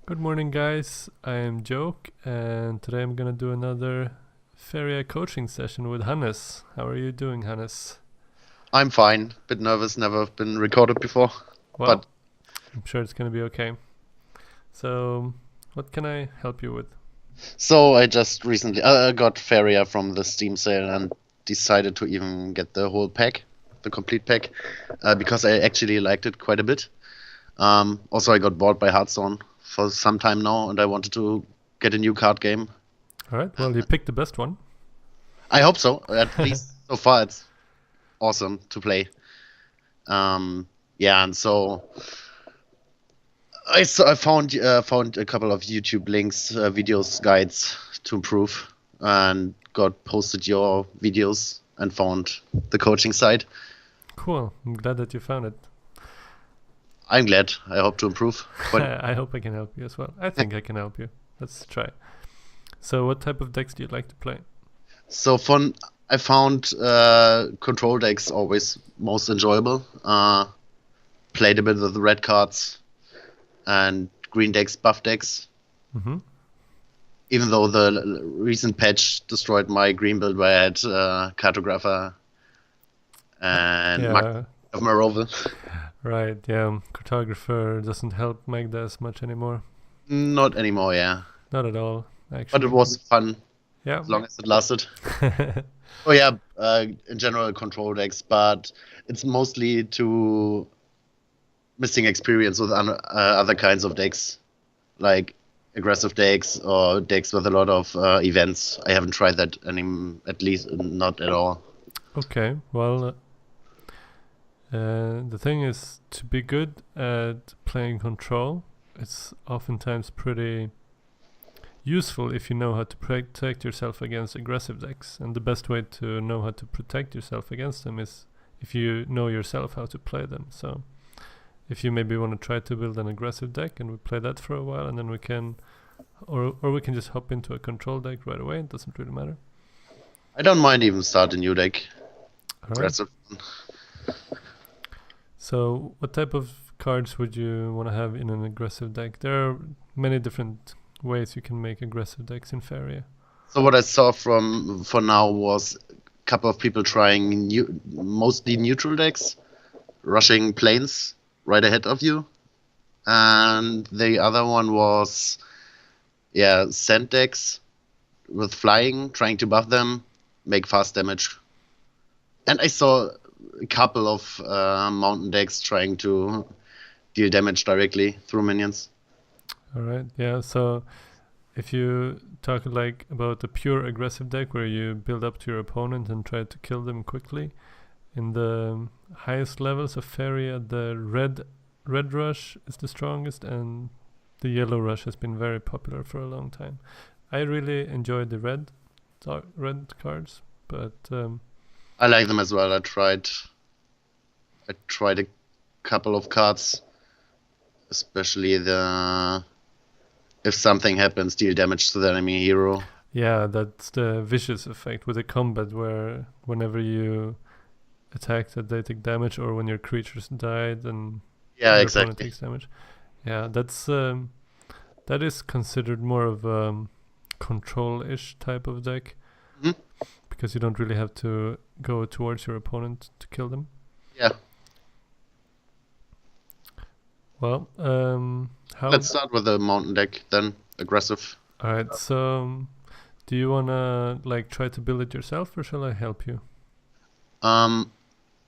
Good morning, guys. I am J0k, and today I'm gonna do another Faeria coaching session with Hannes. How are you doing, Hannes? I'm fine. Bit nervous, never been recorded before. Well, But I'm sure it's gonna be okay. So, what can I help you with? so I just recently got Faeria from the Steam sale and decided to even get the whole pack, the complete pack, because I actually liked it quite a bit. Also, I got bought by Hearthstone for some time now, and I wanted to get a new card game. All right. Well, you picked the best one. I hope so. At least so far, it's awesome to play. Yeah, and so I found a couple of YouTube links, videos, guides to improve, and got posted your videos and found the coaching site. Cool. I'm glad that you found it. I'm glad. I hope to improve. Quite. I hope I can help you as well. I think I can help you. Let's try. So, what type of decks do you like to play? So fun. I found control decks always most enjoyable. Played a bit with the red cards and green decks, buff decks. Mm-hmm. Even though the recent patch destroyed my green build where I had Cartographer and Mark Yeah. of Maroval. Right. Yeah. Cartographer doesn't help Magda as much anymore. Not anymore, yeah. Not at all, But it actually. was fun Yeah. as long as it lasted. Oh yeah, in general control decks, but it's mostly to missing experience with other kinds of decks, like aggressive decks or decks with a lot of events. I haven't tried that at least not at all. Okay, well, the thing is to be good at playing control. It's oftentimes pretty useful if you know how to protect yourself against aggressive decks, and the best way to know how to protect yourself against them is if you know yourself how to play them. So, if you maybe want to try to build an aggressive deck, and we play that for a while, and then we can, or we can just hop into a control deck right away. It doesn't really matter. I don't mind even start a new deck. All right. Aggressive. So, what type of cards would you want to have in an aggressive deck? There are many different ways you can make aggressive decks in Faeria. So what I saw from for now was a couple of people trying mostly neutral decks, rushing planes right ahead of you, and the other one was sand decks with flying, trying to buff them, make fast damage. And I saw a couple of mountain decks trying to deal damage directly through minions. All right. Yeah. So, if you talk like about a pure aggressive deck where you build up to your opponent and try to kill them quickly, in the highest levels of Faeria, the red rush is the strongest, and the yellow rush has been very popular for a long time. I really enjoy the red cards, but I like them as well. I tried a couple of cards, especially the if something happens, deal damage to the enemy hero. yeah, that's the vicious effect with the combat where whenever you attack that they take damage, or when your creatures died and Yeah, your opponent exactly. takes damage. Yeah, that is considered more of a control-ish type of deck Hmm. because you don't really have to go towards your opponent to kill them. Yeah. Well, how? Let's start with the mountain deck then. Aggressive. All right. So, do you wanna like try to build it yourself, or shall I help you? Um,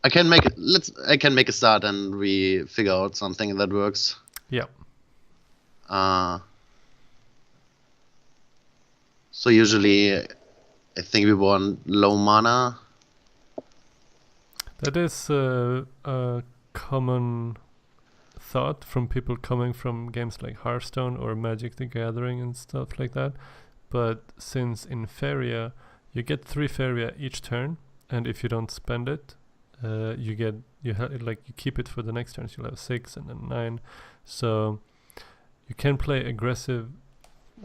I can make it. I can make a start and we figure out something that works. Yeah. Uh, so usually, I think we want low mana. That is a common thought from people coming from games like Hearthstone or Magic the Gathering and stuff like that. But since in Faeria you get 3 Faeria each turn, and if you don't spend it, you get like you keep it for the next turn. So you'll have 6 and then 9. So you can play aggressive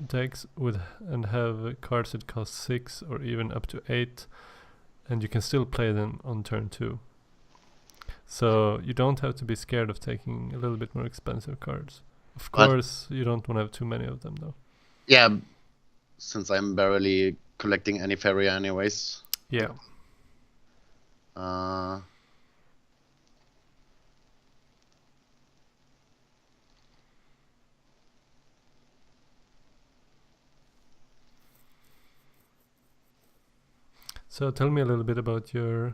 decks with and have cards that cost 6 or even up to 8, and you can still play them on turn 2. So you don't have to be scared of taking a little bit more expensive cards. Of But course, you don't want to have too many of them, though. yeah, since I'm barely collecting any Faeria anyways. Yeah. Uh, So tell me a little bit about your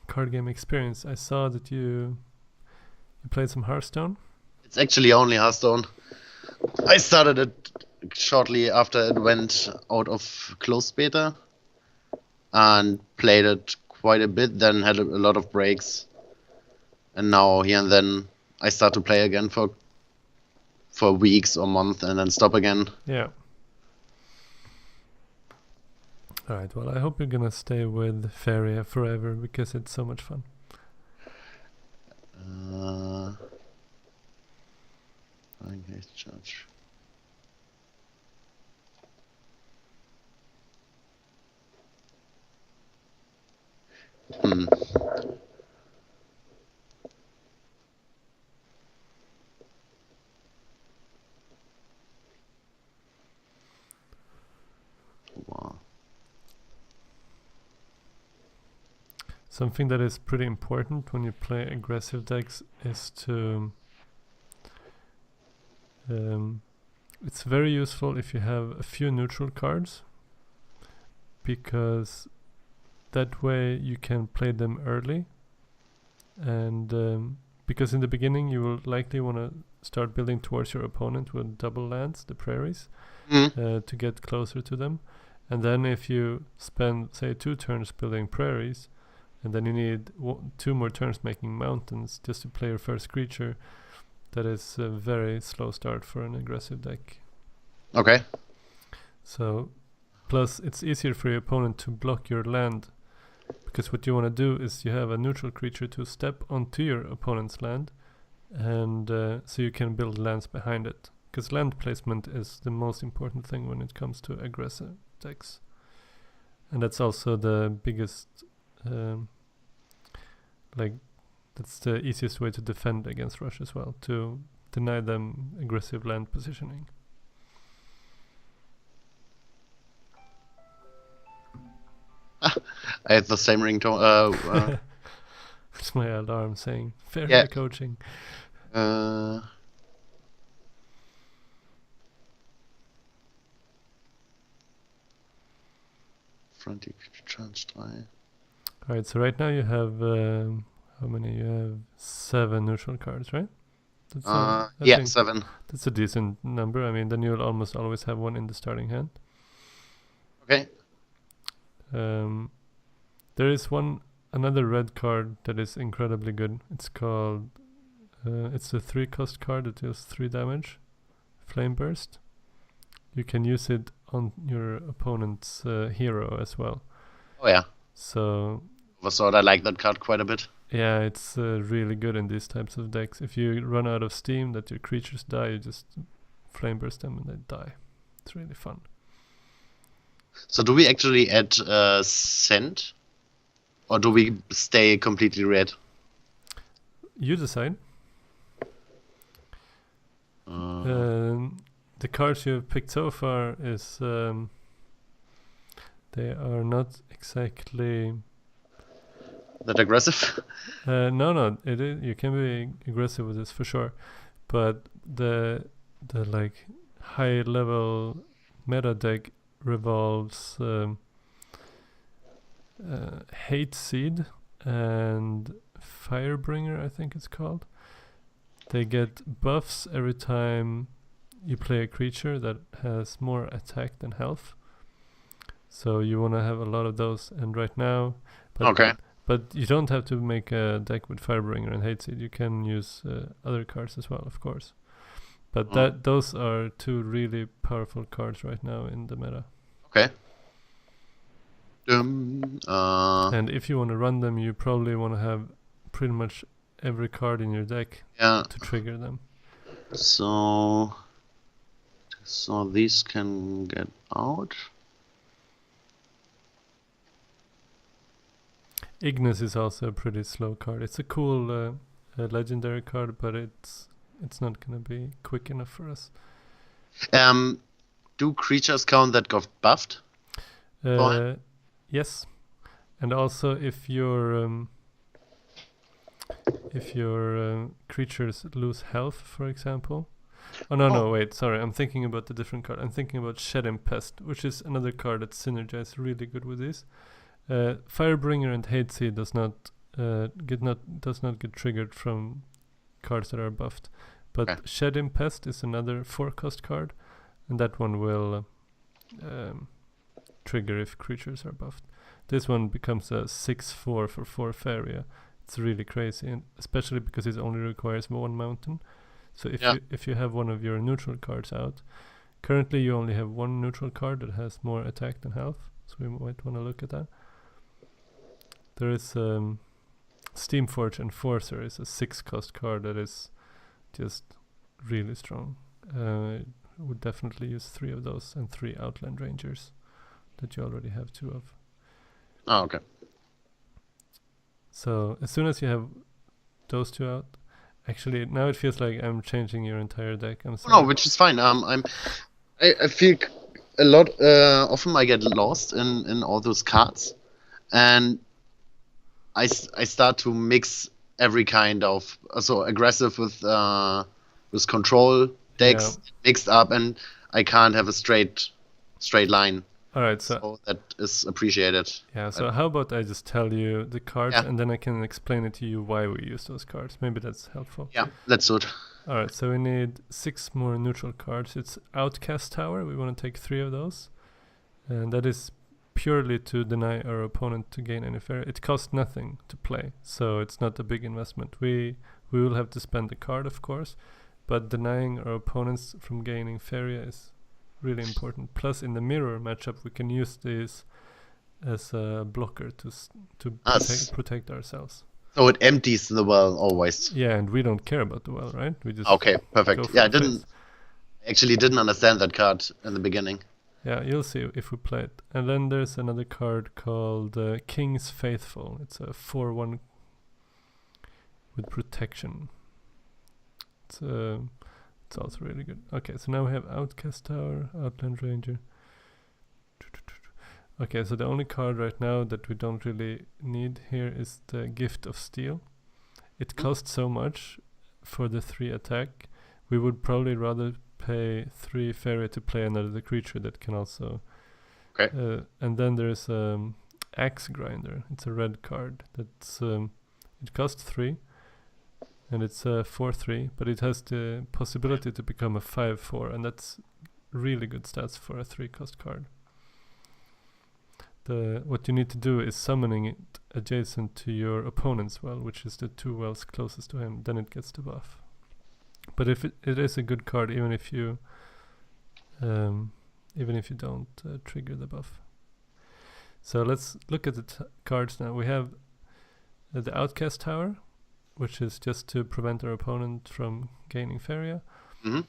card game experience. I saw that you played some Hearthstone. it's actually only Hearthstone. I started it shortly after it went out of closed beta and played it quite a bit, then had a lot of breaks. And now here and then I start to play again for weeks or months and then stop again. Yeah. All right. Well, I hope you're gonna stay with Faeria forever because it's so much fun. Okay, charge. Hmm. Wow. Something that is pretty important when you play aggressive decks is to it's very useful if you have a few neutral cards, because that way you can play them early, and because in the beginning you will likely want to start building towards your opponent with double lands, the prairies, to get closer to them. And then if you spend, say, 2 turns building prairies, and then you need 2 more turns making mountains just to play your first creature, that is a very slow start for an aggressive deck. Okay. So, plus it's easier for your opponent to block your land, because what you want to do is you have a neutral creature to step onto your opponent's land, and so you can build lands behind it. Because land placement is the most important thing when it comes to aggressive decks. And that's also the biggest, that's the easiest way to defend against Rush as well, to deny them aggressive land positioning. I had the same ringtone. It's my alarm saying Faeria coaching. Frontic charge 3. Alright, so right now you have how many? You have 7 neutral cards, right? That's I think 7. that's a decent number. I mean, then you'll almost always have one in the starting hand. Okay. There is another red card that is incredibly good. It's called it's a 3-cost card that deals 3 damage. Flame Burst. You can use it on your opponent's hero as well. Oh yeah. So I like that card quite a bit. yeah, it's really good in these types of decks. If you run out of steam that your creatures die, you just Flame Burst them and they die. It's really fun. So do we actually add scent? Or do we stay completely red? You decide. The cards you've picked so far is they are not exactly that aggressive. No, it is, you can be aggressive with this for sure, but the like high level meta deck revolves Hate Seed and Firebringer, I think it's called. They get buffs every time you play a creature that has more attack than health. So you want to have a lot of those. And right now, but you don't have to make a deck with Firebringer and Hate Seed. You can use other cards as well, of course. But those are 2 really powerful cards right now in the meta. Okay. And if you want to run them, you probably want to have pretty much every card in your deck to trigger them. So these can get out. Ignis is also a pretty slow card. It's a cool legendary card, but it's it's not gonna be quick enough for us. Do creatures count that got buffed? Yes, and also if your creatures lose health, for example. Oh no, wait, sorry, I'm thinking about the different card. I'm thinking about Shedding Pest, which is another card that synergizes really good with this. Firebringer and Hateseed does not get triggered from cards that are buffed, but Shedding Pest is another 4-cost card, and that one will trigger if creatures are buffed. This one becomes a 6/4 for 4 Faeria. It's really crazy, and especially because it only requires 1 mountain. So if you have one of your neutral cards out, currently you only have 1 neutral card that has more attack than health, so we might want to look at that. There is Steamforge Enforcer is a 6-cost card that is just really strong. Would definitely use 3 of those and 3 Outland Rangers that you already have 2 of. Oh, okay. So as soon as you have those 2 out, actually now it feels like I'm changing your entire deck. I'm sorry. No, which is fine. I feel a lot. Often I get lost in all those cards, and I start to mix every kind of aggressive with control decks mixed up, and I can't have a straight line. All right, so that is appreciated. Yeah, so how about I just tell you the cards and then I can explain it to you why we use those cards. Maybe that's helpful. Yeah, let's do it. All right, so we need 6 more neutral cards. It's Outcast Tower. We want to take 3 of those. And that is purely to deny our opponent to gain any Faeria. It costs nothing to play, so it's not a big investment. We will have to spend the card, of course, but denying our opponents from gaining Faeria is really important. Plus, in the mirror matchup, we can use this as a blocker to protect ourselves. So it empties the well always. Yeah, and we don't care about the well, right? We just perfect. Yeah, I didn't understand that card in the beginning. Yeah, you'll see if we play it. And then there's another card called King's Faithful. It's a 4/1 with protection. It's also really good. Okay, so now we have Outcast Tower, Outland Ranger. Okay, so the only card right now that we don't really need here is the Gift of Steel. It costs so much for the 3 attack. We would probably rather pay 3 Faeria to play another creature that can also... Okay. And then there's Axe Grinder. It's a red card. That's it costs 3. And it's a 4/3, but it has the possibility to become a 5/4, and that's really good stats for a 3-cost card. What you need to do is summoning it adjacent to your opponent's well, which is the 2 wells closest to him, then it gets the buff. But if it is a good card, even if you don't trigger the buff. So let's look at the cards now. We have the Outcast Tower, which is just to prevent our opponent from gaining Faeria. Mm-hmm.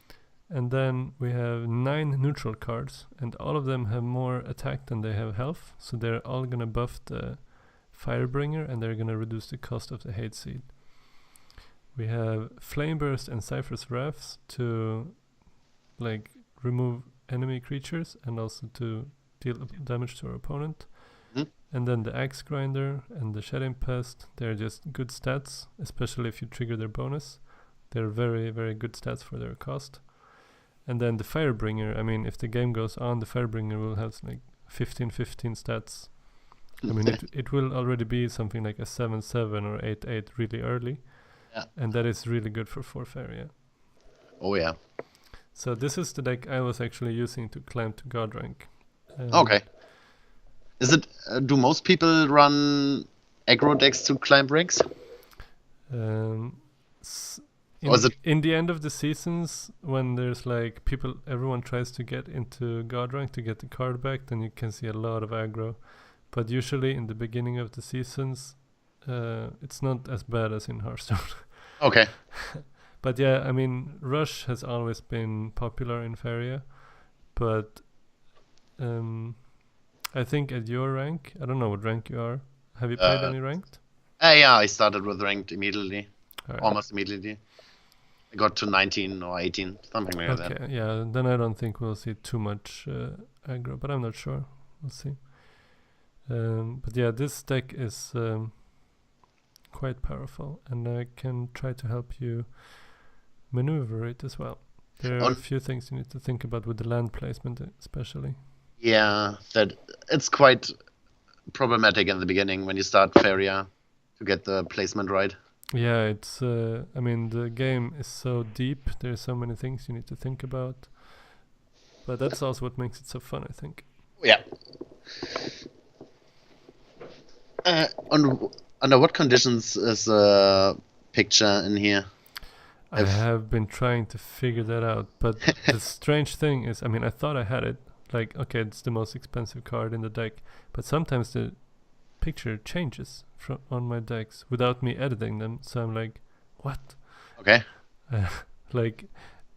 And then we have 9 neutral cards, and all of them have more attack than they have health, so they're all going to buff the Firebringer, and they're going to reduce the cost of the Hateseed. We have Flameburst and Cypher's Wraths to remove enemy creatures and also to deal damage to our opponent. And then the Axe Grinder and the Shedding Pest, they're just good stats, especially if you trigger their bonus. They're very, very good stats for their cost. And then the Firebringer, I mean, if the game goes on, the Firebringer will have 15 stats. I mean, it will already be something like a 7/7 or 8/8 really early. Yeah. And that is really good for 4 Faeria. Oh, yeah. So this is the deck I was actually using to climb to God rank. Okay. Is it? Do most people run aggro decks to climb ranks? In the end of the seasons, when there's everyone tries to get into God rank to get the card back, then you can see a lot of aggro. But usually in the beginning of the seasons, it's not as bad as in Hearthstone. Okay. But yeah, I mean, Rush has always been popular in Faeria, but I think at your rank, I don't know what rank you are. Have you played any ranked? Yeah, I started with ranked immediately. Almost immediately. I got to 19 or 18, something like that. Okay, yeah, then I don't think we'll see too much aggro, but I'm not sure. We'll see. But yeah, this deck is quite powerful, and I can try to help you maneuver it as well. There are a few things you need to think about with the land placement, especially. Yeah, that it's quite problematic in the beginning when you start Faeria to get the placement right. Yeah, it's. I mean, the game is so deep. There's so many things you need to think about. But that's also what makes it so fun, I think. Yeah. Under what conditions is a picture in here? I have been trying to figure that out, but the strange thing is, I mean, I thought I had it. Like, okay, it's the most expensive card in the deck, but sometimes the picture changes on my decks without me editing them. So I'm like, what? Okay. Like,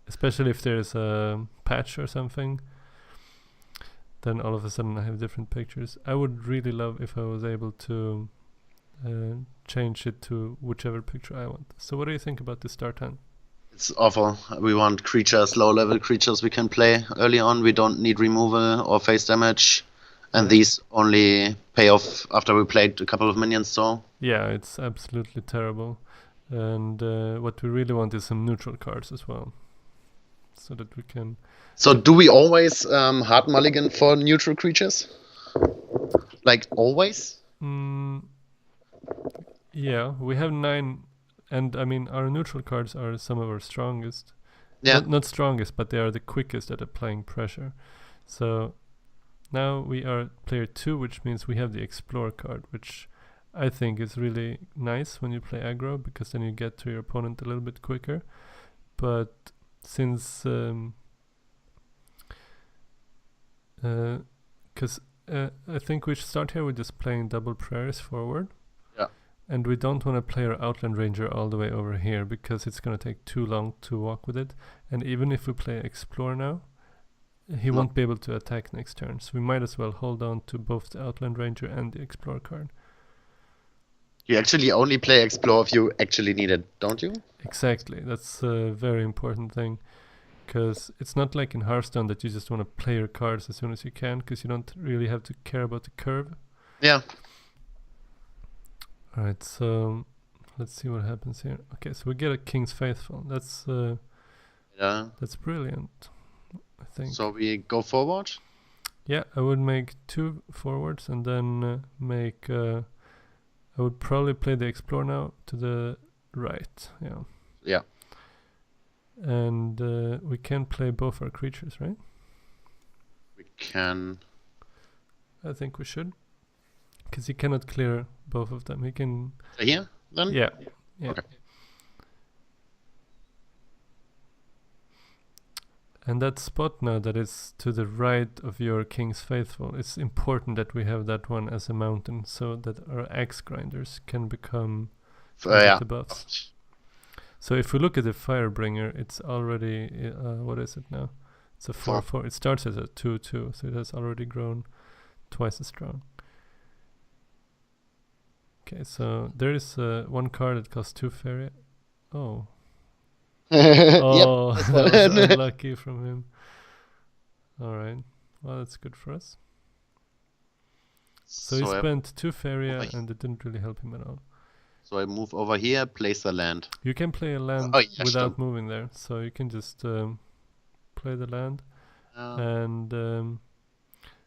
especially if there's a patch or something, then all of a sudden I have different pictures. I would really love if I was able to change it to whichever picture I want. So what do you think about this start hand? It's awful. We want creatures, low-level creatures we can play early on. We don't need removal or face damage. And these only pay off after we played a couple of minions, so... Yeah, it's absolutely terrible. And what we really want is some neutral cards as well. So that we can... So do we always hard mulligan for neutral creatures? Like, always? Yeah, we have 9... And I mean, our neutral cards are some of our strongest. Yeah. Not strongest, but they are the quickest at applying pressure. So now we are player 2, which means we have the Explore card, which I think is really nice when you play aggro, because then you get to your opponent a little bit quicker. But since... because I think we should start here with just playing double prayers forward. And we don't want to play our Outland Ranger all the way over here, because it's going to take too long to walk with it. And even if we play Explore now, he won't be able to attack next turn. So we might as well hold on to both the Outland Ranger and the Explore card. You actually only play Explore if you actually need it, don't you? Exactly. That's a very important thing. Because it's not like in Hearthstone that you just want to play your cards as soon as you can, because you don't really have to care about the curve. Yeah. Alright, so let's see what happens here. Okay, so we get a King's Faithful. That's that's brilliant, I think. So we go forward? Yeah, I would make 2 forwards and then make... I would probably play the Explore now to the right. Yeah. Yeah. And we can play both our creatures, right? We can... I think we should. Because he cannot clear both of them. He can... Here, then? Yeah. Okay. And that spot now that is to the right of your King's Faithful, it's important that we have that one as a mountain, so that our axe grinders can become the buffs. So if we look at the Firebringer, it's already... what is it now? It's a 4/4. It starts as a 2/2, so it has already grown twice as strong. Okay, so there is one card that costs 2 Faeria. Oh. Oh, that was unlucky from him. Alright. Well, that's good for us. So he spent 2 Faeria and it didn't really help him at all. So I move over here, place a land. You can play a land without moving there. So you can just play the land. And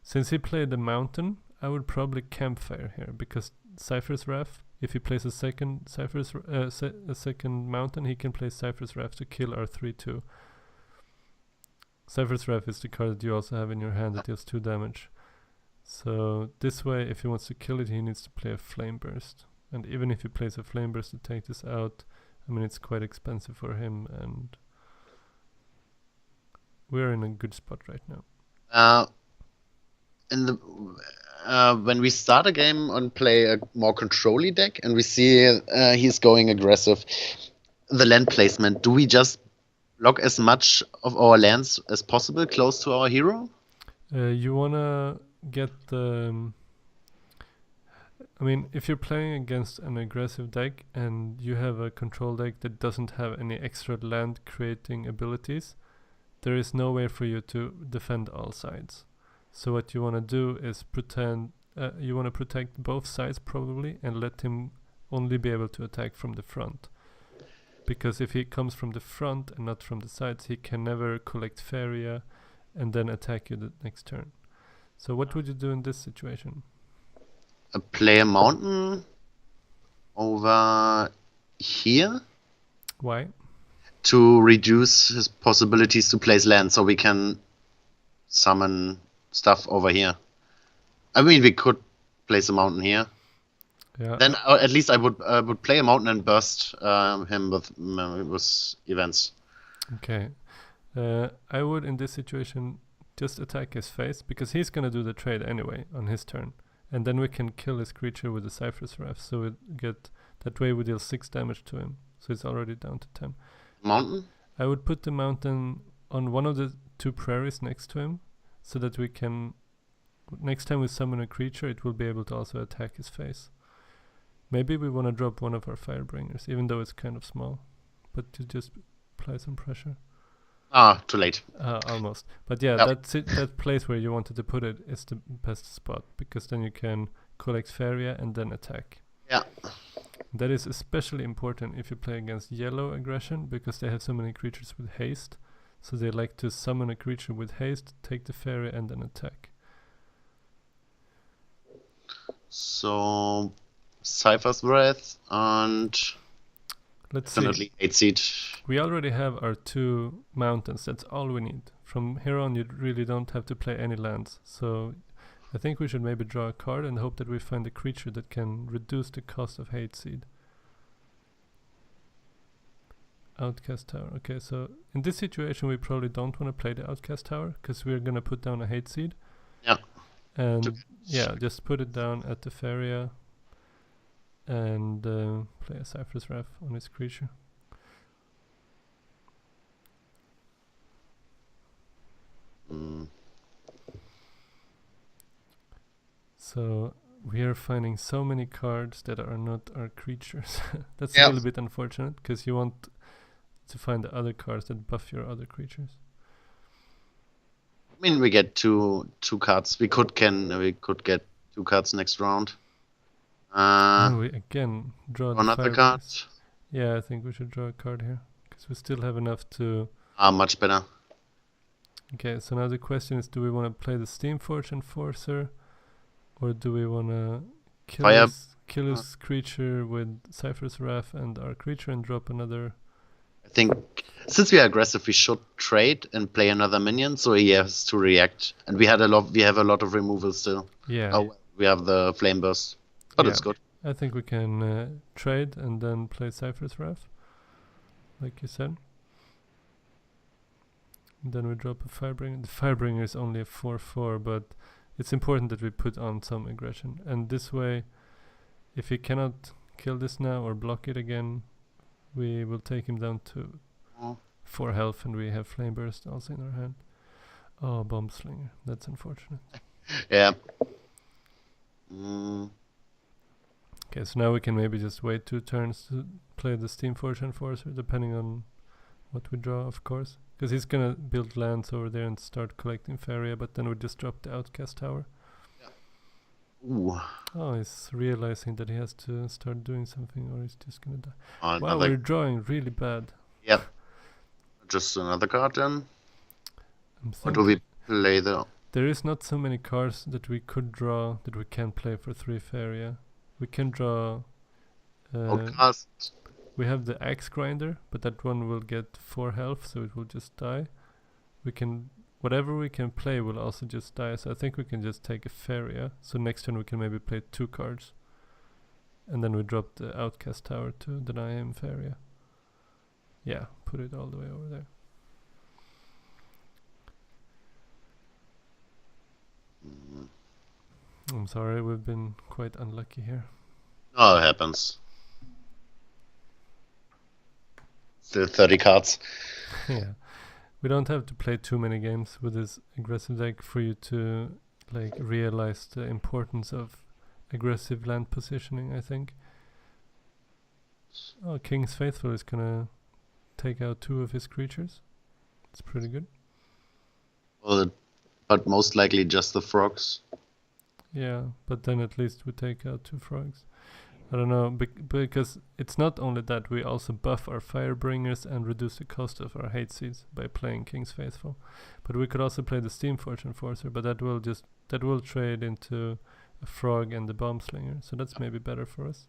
since he played the mountain, I would probably campfire here, because Cypher's Wrath, if he plays a second second mountain, he can play Cypher's Wrath to kill our 3/2. Cypher's Wrath is the card that you also have in your hand that deals 2 damage. So this way, if he wants to kill it, he needs to play a Flame Burst. And even if he plays a Flame Burst to take this out, I mean, it's quite expensive for him, and we're in a good spot right now. In the when we start a game and play a more control-y deck, and we see he's going aggressive, the land placement, do we just block as much of our lands as possible close to our hero? You wanna get the... I mean, if you're playing against an aggressive deck and you have a control deck that doesn't have any extra land creating abilities, there is no way for you to defend all sides. So what you want to do is you want to protect both sides probably and let him only be able to attack from the front. Because if he comes from the front and not from the sides, he can never collect Faeria and then attack you the next turn. So what would you do in this situation? Play a mountain over here Why? to reduce his possibilities to place land, so we can summon stuff over here. I mean, we could place a mountain here. Yeah. Then at least I would play a mountain and burst him with events. Okay. I would in this situation just attack his face because he's gonna do the trade anyway on his turn, and then we can kill his creature with the Cypher's Wrath. So that way we deal 6 damage to him. So it's already down to 10. Mountain? I would put the mountain on one of the 2 prairies next to him, so that we can. Next time we summon a creature, it will be able to also attack his face. Maybe we want to drop one of our Firebringers, even though it's kind of small, but to just apply some pressure. Too late. Almost. But yeah, that's it. That place where you wanted to put it is the best spot, because then you can collect Faeria and then attack. Yeah. That is especially important if you play against yellow aggression, because they have so many creatures with haste. So they like to summon a creature with haste, take the Faeria and then attack. So Cypher's Wrath and Let's definitely see. 8 seed. We already have our 2 mountains. That's all we need. From here on, you really don't have to play any lands. So I think we should maybe draw a card and hope that we find a creature that can reduce the cost of Hate Seed. Outcast Tower. Okay, so in this situation, we probably don't want to play the Outcast Tower because we're going to put down a Hate Seed. Yeah. And yeah, just put it down at the Faeria and play a Cypher's Wrath on its creature. So we are finding so many cards that are not our creatures. That's a little bit unfortunate, because you want to find the other cards that buff your other creatures. I mean, we get two cards. We could get 2 cards next round. And we again draw another card. Yeah, I think we should draw a card here, because we still have enough to. Much better. Okay, so now the question is: do we want to play the Steamforge Enforcer, or do we want to kill his creature with Cypher's Wrath and our creature and drop another? I think since we are aggressive, we should trade and play another minion, so he has to react. And we have a lot of removal still. Yeah. We have the Flame Burst, but it's good. I think we can trade and then play Cypher's Wrath, like you said. And then we drop a Firebringer. The Firebringer is only a 4/4, but it's important that we put on some aggression. And this way, if he cannot kill this now or block it again, we will take him down to 4 health, and we have Flame Burst also in our hand. Oh, Bomb Slinger. That's unfortunate. Yeah. Okay, so now we can maybe just wait 2 turns to play the Steamforge Enforcer, depending on what we draw, of course. Because he's gonna build lands over there and start collecting Faeria, but then we just drop the Outcast Tower. Ooh. Oh, he's realizing that he has to start doing something, or he's just gonna die. Wow, we're drawing really bad. Yep. Just another card then. What do we play though? There is not so many cards that we could draw that we can play for 3 Faeria. We can draw. Outcast. We have the Axe Grinder, but that one will get 4 health, so it will just die. Whatever we can play will also just die, so I think we can just take a Faeria. So next turn we can maybe play 2 cards. And then we drop the Outcast Tower to deny him Faeria. Yeah, put it all the way over there. I'm sorry, we've been quite unlucky here. Oh, it happens. Still 30 cards. Yeah. We don't have to play too many games with this aggressive deck for you to realize the importance of aggressive land positioning, I think. Oh, King's Faithful is gonna take out 2 of his creatures. It's pretty good. Well, but most likely just the frogs. Yeah, but then at least we take out 2 frogs. I don't know, because it's not only that, we also buff our Firebringers and reduce the cost of our hate seeds by playing King's Faithful. But we could also play the Steamforge Enforcer, but that will trade into a frog and the Bomb Slinger, so that's maybe better for us.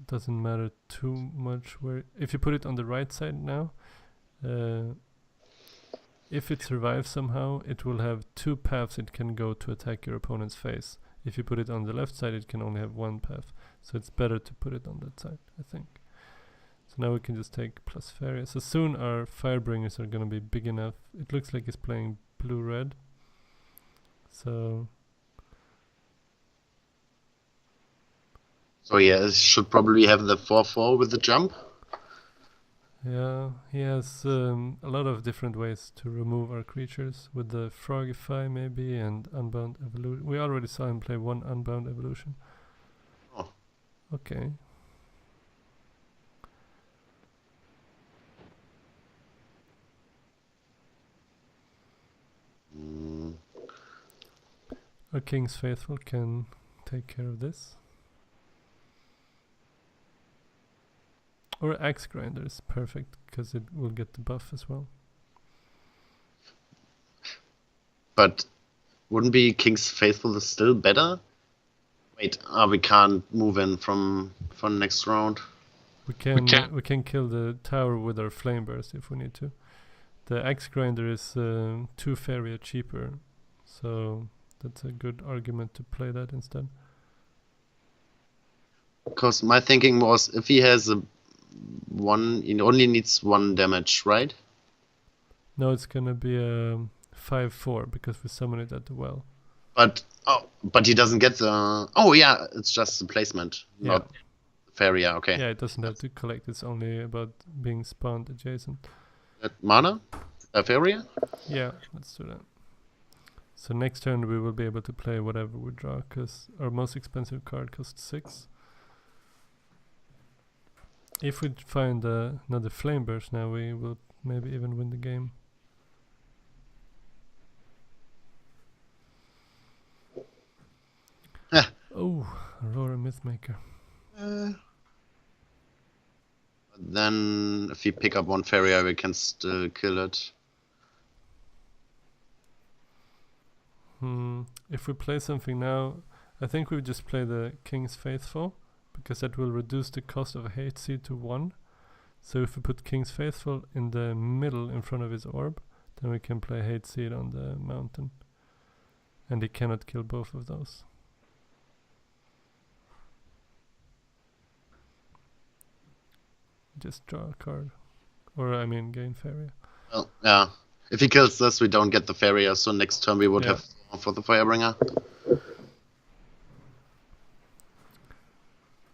Doesn't matter too much where. If you put it on the right side now, if it survives somehow, it will have 2 paths it can go to attack your opponent's face. If you put it on the left side, it can only have 1 path. So it's better to put it on that side, I think. So now we can just take plus Faeria. So soon our Firebringers are gonna be big enough. It looks like he's playing blue-red. So yeah, it should probably have the 4/4 with the jump. yeah, he has a lot of different ways to remove our creatures with the Frogify maybe and Unbound Evolution. We already saw him play 1 Unbound Evolution. Oh. Okay. Our King's Faithful can take care of this. Or Axe Grinder is perfect because it will get the buff as well. But wouldn't be King's Faithful still better? Wait, we can't move in from next round. We can kill the tower with our Flame Burst if we need to. The Axe Grinder is 2 Faeria cheaper, so that's a good argument to play that instead. Because my thinking was, if he has he only needs 1 damage, right? No, it's gonna be a 5/4 because we summon it at the well. But he doesn't get the. Oh yeah, it's just the placement, not Faeria. Okay. Yeah, it doesn't have to collect. It's only about being spawned adjacent. Mana, Faeria. Yeah, let's do that. So next turn we will be able to play whatever we draw because our most expensive card costs 6. If we find another Flame Burst now, we will maybe even win the game. Oh, Aurora Mythmaker. Then if we pick up 1 Faeria, we can still kill it. If we play something now, I think we just play the King's Faithful, because that will reduce the cost of a hate seed to 1. So if we put King's Faithful in the middle in front of his orb, then we can play hate seed on the mountain. And he cannot kill both of those. Just draw a card. Or I mean gain Faeria. Well, yeah. If he kills this, we don't get the Faeria, so next turn we would have for the Firebringer.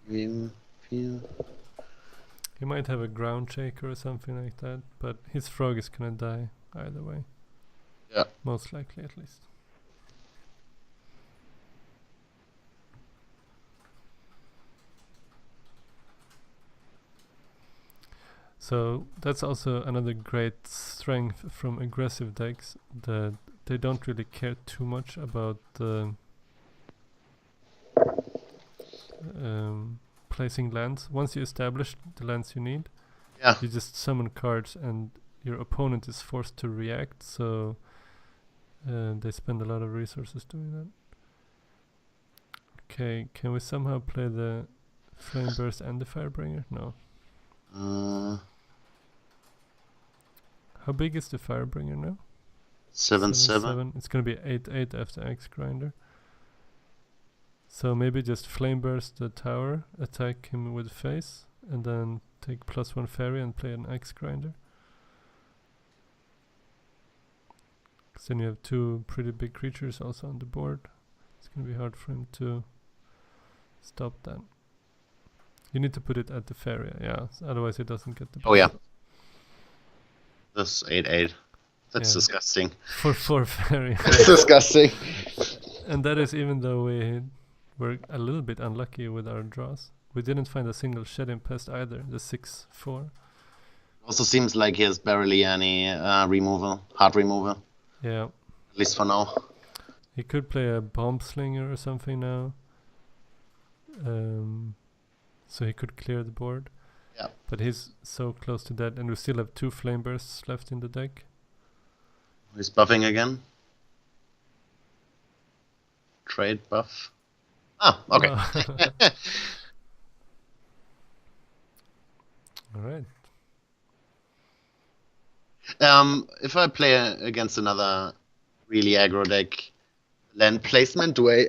He might have a ground shaker or something like that, but his frog is gonna die either way. Yeah. Most likely, at least. So that's also another great strength from aggressive decks, that they don't really care too much about the placing lands. Once you establish the lands you need, you just summon cards and your opponent is forced to react, so they spend a lot of resources doing that. Okay, can we somehow play the Flame Burst and the Firebringer? No. How big is the Firebringer now? 7/7. It's gonna be 8/8 after Axe Grinder. So maybe just Flame Burst the tower, attack him with face, and then take +1 Fairy and play an Axe Grinder. Because then you have 2 pretty big creatures also on the board. It's gonna be hard for him to stop that. You need to put it at the Fairy, yeah. Otherwise he doesn't get the. Oh yeah. This 8/8. That's Yeah. disgusting. For 4 Faeria. It's disgusting. And that is even though we were a little bit unlucky with our draws. We didn't find a single shedding pest either, the 6/4. Also seems like he has barely any removal, hard removal, Yeah. at least for now. He could play a bomb slinger or something now. So he could clear the board. Yeah. But he's so close to that, and we still have 2 flame bursts left in the deck. He's buffing again. Trade buff. Ah, okay. Alright. If I play against another really aggro deck, land placement, do I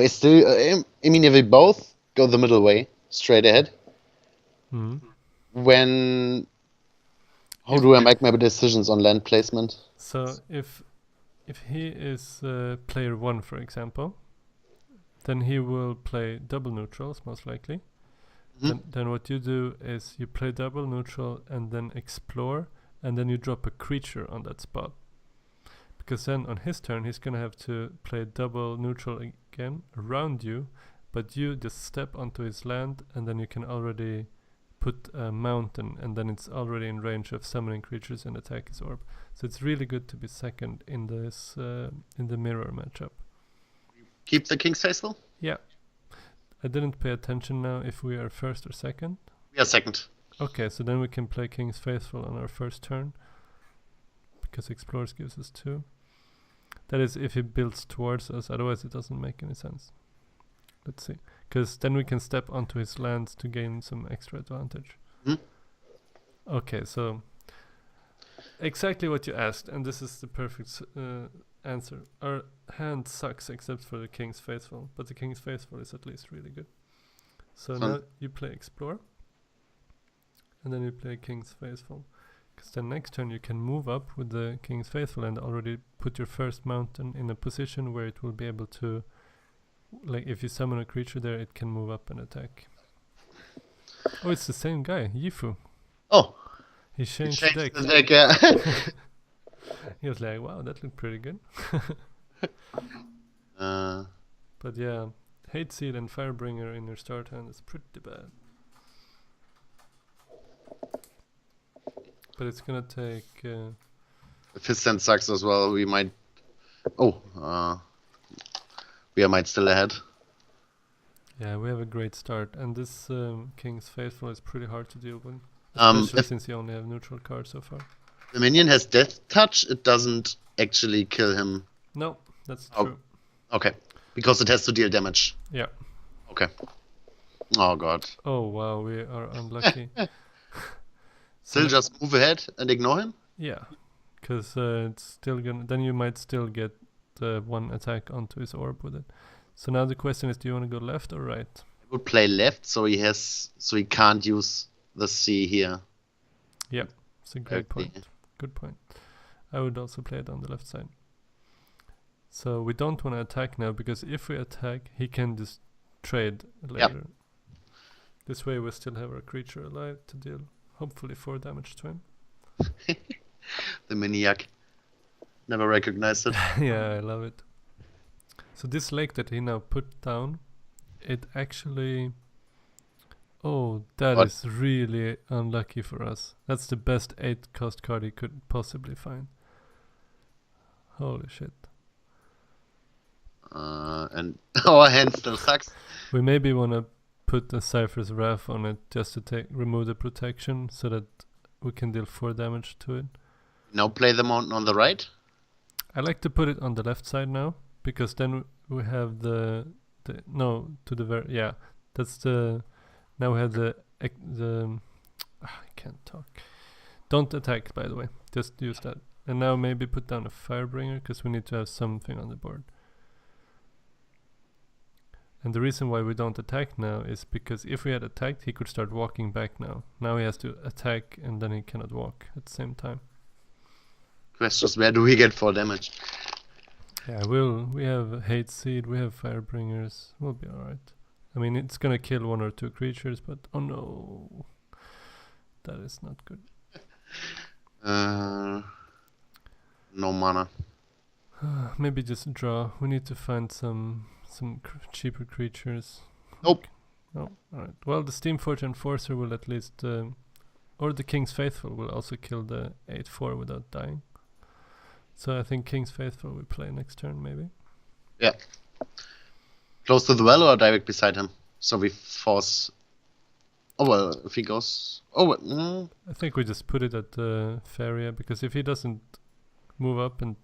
still? I mean, if we both go the middle way, straight ahead, Mm-hmm. How do I make my decisions on land placement? So if he is player 1, for example, then he will play double neutrals most likely. Mm-hmm. Then what you do is you play double neutral and then explore, and then you drop a creature on that spot. Because then on his turn he's gonna have to play double neutral again around you, but you just step onto his land, and then you can already put a mountain, and then it's already in range of summoning creatures and attack his orb. So it's really good to be second in this in the mirror matchup. Keep the King's Faithful? Yeah. I didn't pay attention now if we are first or second. We are second. Okay, so then we can play King's Faithful on our first turn, because Explorers gives us 2. That is if he builds towards us, otherwise it doesn't make any sense. Let's see. Because then we can step onto his lands to gain some extra advantage. Okay, so exactly what you asked, and this is the perfect answer. Our hand sucks except for the King's Faithful, but the King's Faithful is at least really good. So now you play Explore, and then you play King's Faithful. Because then next turn you can move up with the King's Faithful and already put your first mountain in a position where it will be able to, like if you summon a creature there, it can move up and attack. Oh, it's the same guy, Yifu. Oh, he changed the deck. The deck, yeah. He was like, wow, that looked pretty good. But yeah, Hate Seed and Firebringer in your start hand is pretty bad. But it's gonna take... if his stand sucks as well, we might... we might still ahead. Yeah, we have a great start. And this King's Faithful is pretty hard to deal with. Especially since you only have neutral cards so far. The minion has Death Touch, it doesn't actually kill him. No, that's true. Okay, because it has to deal damage. Yeah. Okay. Oh god. Oh wow, we are unlucky. Still just move ahead and ignore him? Yeah, because it's still gonna... Then you might still get one attack onto his orb with it. So now the question is, do you want to go left or right? I would play left, so he can't use the C here. Yep, it's a great point. Good point. I would also play it on the left side. So we don't want to attack now, because if we attack, he can just trade later. Yep. This way we still have our creature alive to deal hopefully 4 damage to him. The Miniac. Never recognized it. Yeah, I love it. So this lake that he now put down, it actually... Oh, that is really unlucky for us. That's the best 8 cost card he could possibly find. Holy shit. And our hand still sucks. We maybe want to put a Cypher's Wrath on it just to remove the protection so that we can deal 4 damage to it. Now play the mountain on the right? I like to put it on the left side now, because then we have now we have I can't talk. Don't attack, by the way. Just use that. And now maybe put down a Firebringer, because we need to have something on the board. And the reason why we don't attack now is because if we had attacked, he could start walking back now. Now he has to attack, and then he cannot walk at the same time. Questions, where do we get 4 damage? Yeah, we have Hate Seed, we have Firebringers. We'll be alright. I mean, it's gonna kill 1 or 2 creatures, but oh no. That is not good. No mana. Maybe just draw. We need to find some cheaper creatures. Nope. No. Alright. Well, the Steamforged Enforcer will at least, or the King's Faithful will also kill the 8/4 without dying. So I think King's Faithful we play next turn maybe. Yeah. Close to the well or direct beside him? So we force. Oh well, if he goes. Oh well. I think we just put it at the Faeria, because if he doesn't move up and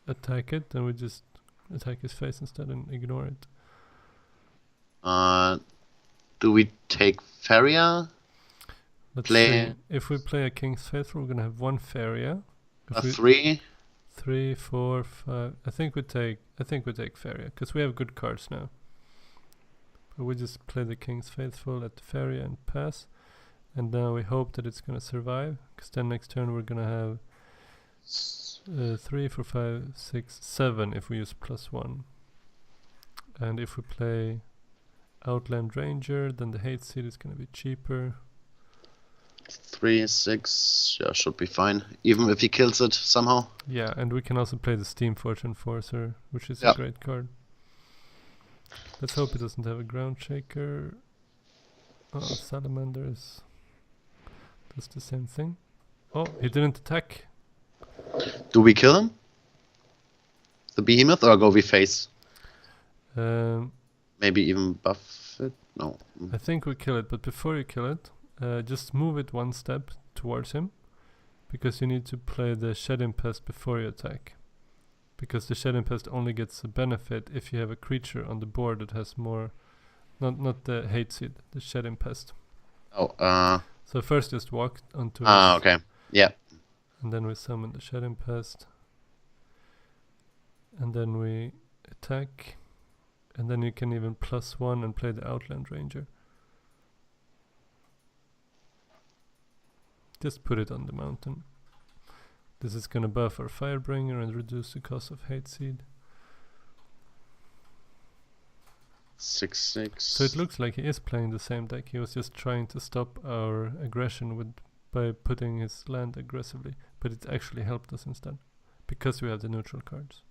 attack it, then we just attack his face instead and ignore it. Do we take Faeria? Let's Play- see. If we play a King's Faithful, we're gonna have one Faeria. A 3? 3, 4, 5. I think we take Faeria, because we have good cards now. But we just play the King's Faithful at the Faeria and pass. And now we hope that it's gonna survive, because then next turn we're gonna have 3, 4, 5, 6, 7 if we use +1. And if we play Outland Ranger, then the Hate Seed is gonna be cheaper. 3, 6. Yeah, should be fine. Even if he kills it somehow. Yeah, and we can also play the Steamforged Enforcer, which is Yeah. a great card. Let's hope it doesn't have a Ground Shaker. Oh, Salamanders does the same thing. Oh, he didn't attack. Do we kill him? The behemoth, or go we face? Maybe even buff it? No. I think we kill it, but before you kill it, just move it one step towards him, because you need to play the Shed Impest before you attack. Because the Shed Impest only gets a benefit if you have a creature on the board that has more, not the Hate Seed, the Shed Impest. Oh, So first just walk onto okay. Yeah. and then we summon the Shed Impest. And then we attack. And then you can even +1 and play the Outland Ranger. Just put it on the mountain. This is gonna buff our Firebringer and reduce the cost of Hate Seed. 6, 6. So it looks like he is playing the same deck. He was just trying to stop our aggression by putting his land aggressively. But it actually helped us instead, because we have the neutral cards.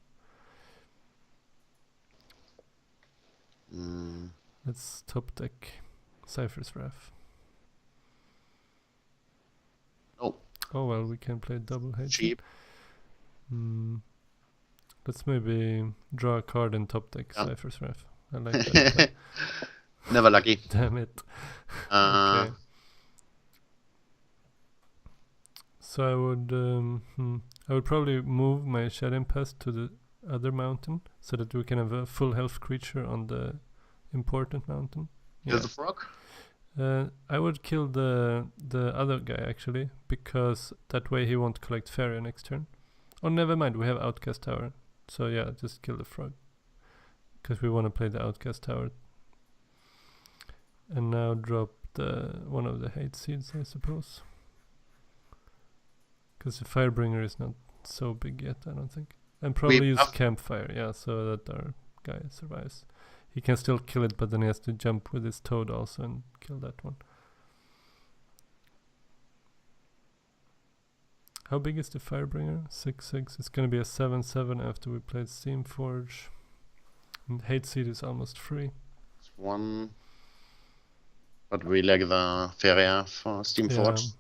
Let's top deck Cypher's Wrath. Oh. Oh well, we can play double Hate Cheap. Seed. Let's maybe draw a card and top deck Yeah. Cypher's Wrath. I like that play. Never lucky. Damn it. Uh, Okay. So I would probably move my Shed Impest to the other mountain, so that we can have a full health creature on the important mountain. Kill the frog? I would kill the other guy actually, because that way he won't collect Faeria next turn. Oh, never mind, we have Outcast Tower. So yeah, just kill the frog, because we want to play the Outcast Tower. And now drop one of the Hate Seeds, I suppose. Because the Firebringer is not so big yet, I don't think. And probably use Campfire, yeah, so that our guy survives. He can still kill it, but then he has to jump with his Toad also and kill that one. How big is the Firebringer? 6/6. It's gonna be a 7/7 after we played Steamforge. And Hate Seed is almost free. 1. But we like the Faeria for Steamforged.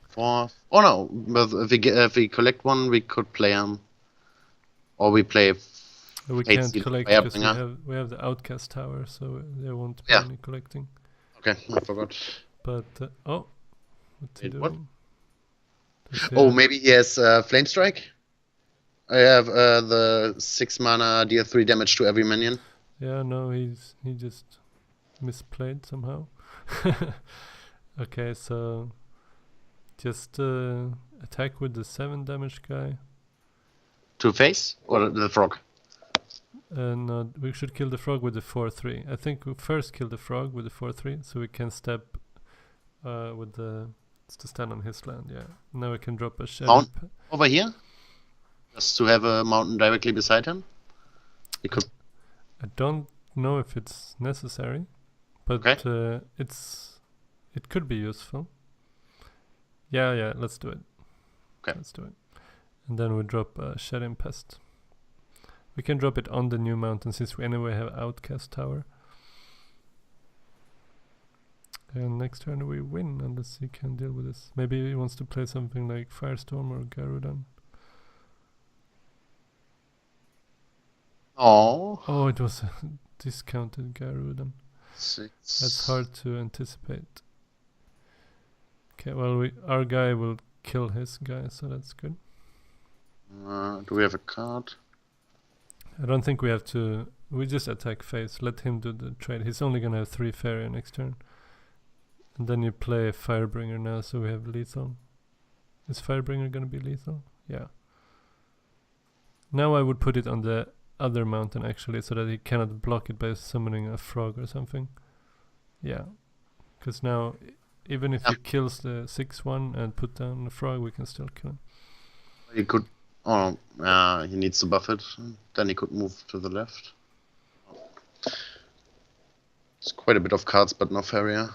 4. Oh no, but if we collect one, we could play him. Or we play. We Hate can't Seed collect because we have the Outcast Tower, so there won't be any collecting. Okay, I forgot. But what's he Wait, what? doing? Oh, maybe he has Flame Strike. I have the 6 mana deal 3 damage to every minion. Yeah, no, he just misplayed somehow. Okay, so just attack with the 7 damage guy. To face or the frog? No, we should kill the frog with the 4/3. I think we first kill the frog with the 4/3, so we can step with the to stand on his land. Yeah. Now we can drop a Shed. Over here, just to have a mountain directly beside him. We could. I don't know if it's necessary, but it could be useful. Yeah, let's do it. Okay. Let's do it. And then we drop Shedding Pest. We can drop it on the new mountain since we anyway have Outcast Tower. And next turn we win unless he can deal with this. Maybe he wants to play something like Firestorm or Garudan. Oh, it was a discounted Garudan. 6. That's hard to anticipate. Okay, well our guy will kill his guy, so that's good. Do we have a card? I don't think we have to. We just attack face. Let him do the trade. He's only gonna have 3 Faeria next turn. And then you play Firebringer now, so we have lethal. Is Firebringer gonna be lethal? Yeah. Now I would put it on the other mountain actually, so that he cannot block it by summoning a frog or something. Yeah. Because now, even if he kills the 6-1 and put down the frog, we can still kill him. He could. Oh, he needs to buff it. Then he could move to the left. It's quite a bit of cards, but no Faeria.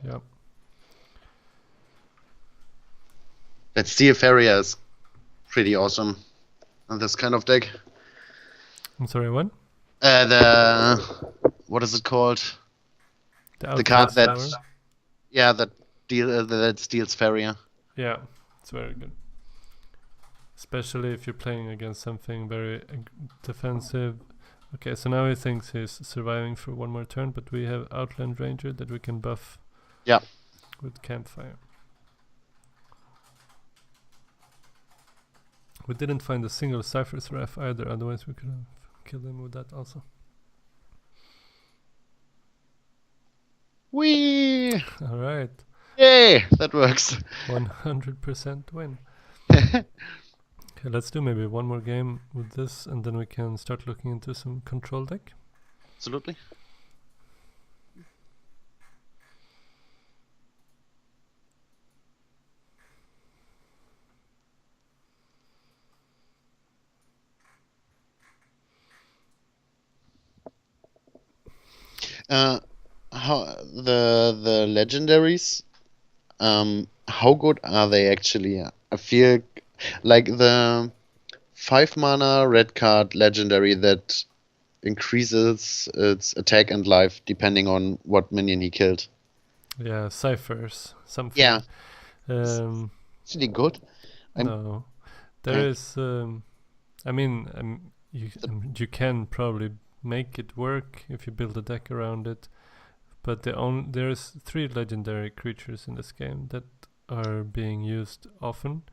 Yeah. That Steel Faeria is pretty awesome on this kind of deck. I'm sorry, what? What is it called? The card Outcast that. Tower? Yeah, that steals Faeria. Yeah, it's very good. Especially if you're playing against something very defensive. Okay, so now he thinks he's surviving for one more turn, but we have Outland Ranger that we can buff. Yeah. With Campfire. We didn't find a single Cypher's Wrath either, otherwise we could have killed him with that also. Whee! Alright. Yay! That works. 100% win. Okay, let's do maybe one more game with this and then we can start looking into some control deck. Absolutely. How the legendaries? How good are they actually? I feel like the 5 mana red card legendary that increases its attack and life depending on what minion he killed. Yeah, ciphers, something. Yeah. Um, Actually good. no, there is. I mean, you can probably make it work if you build a deck around it, but there's 3 legendary creatures in this game that are being used often.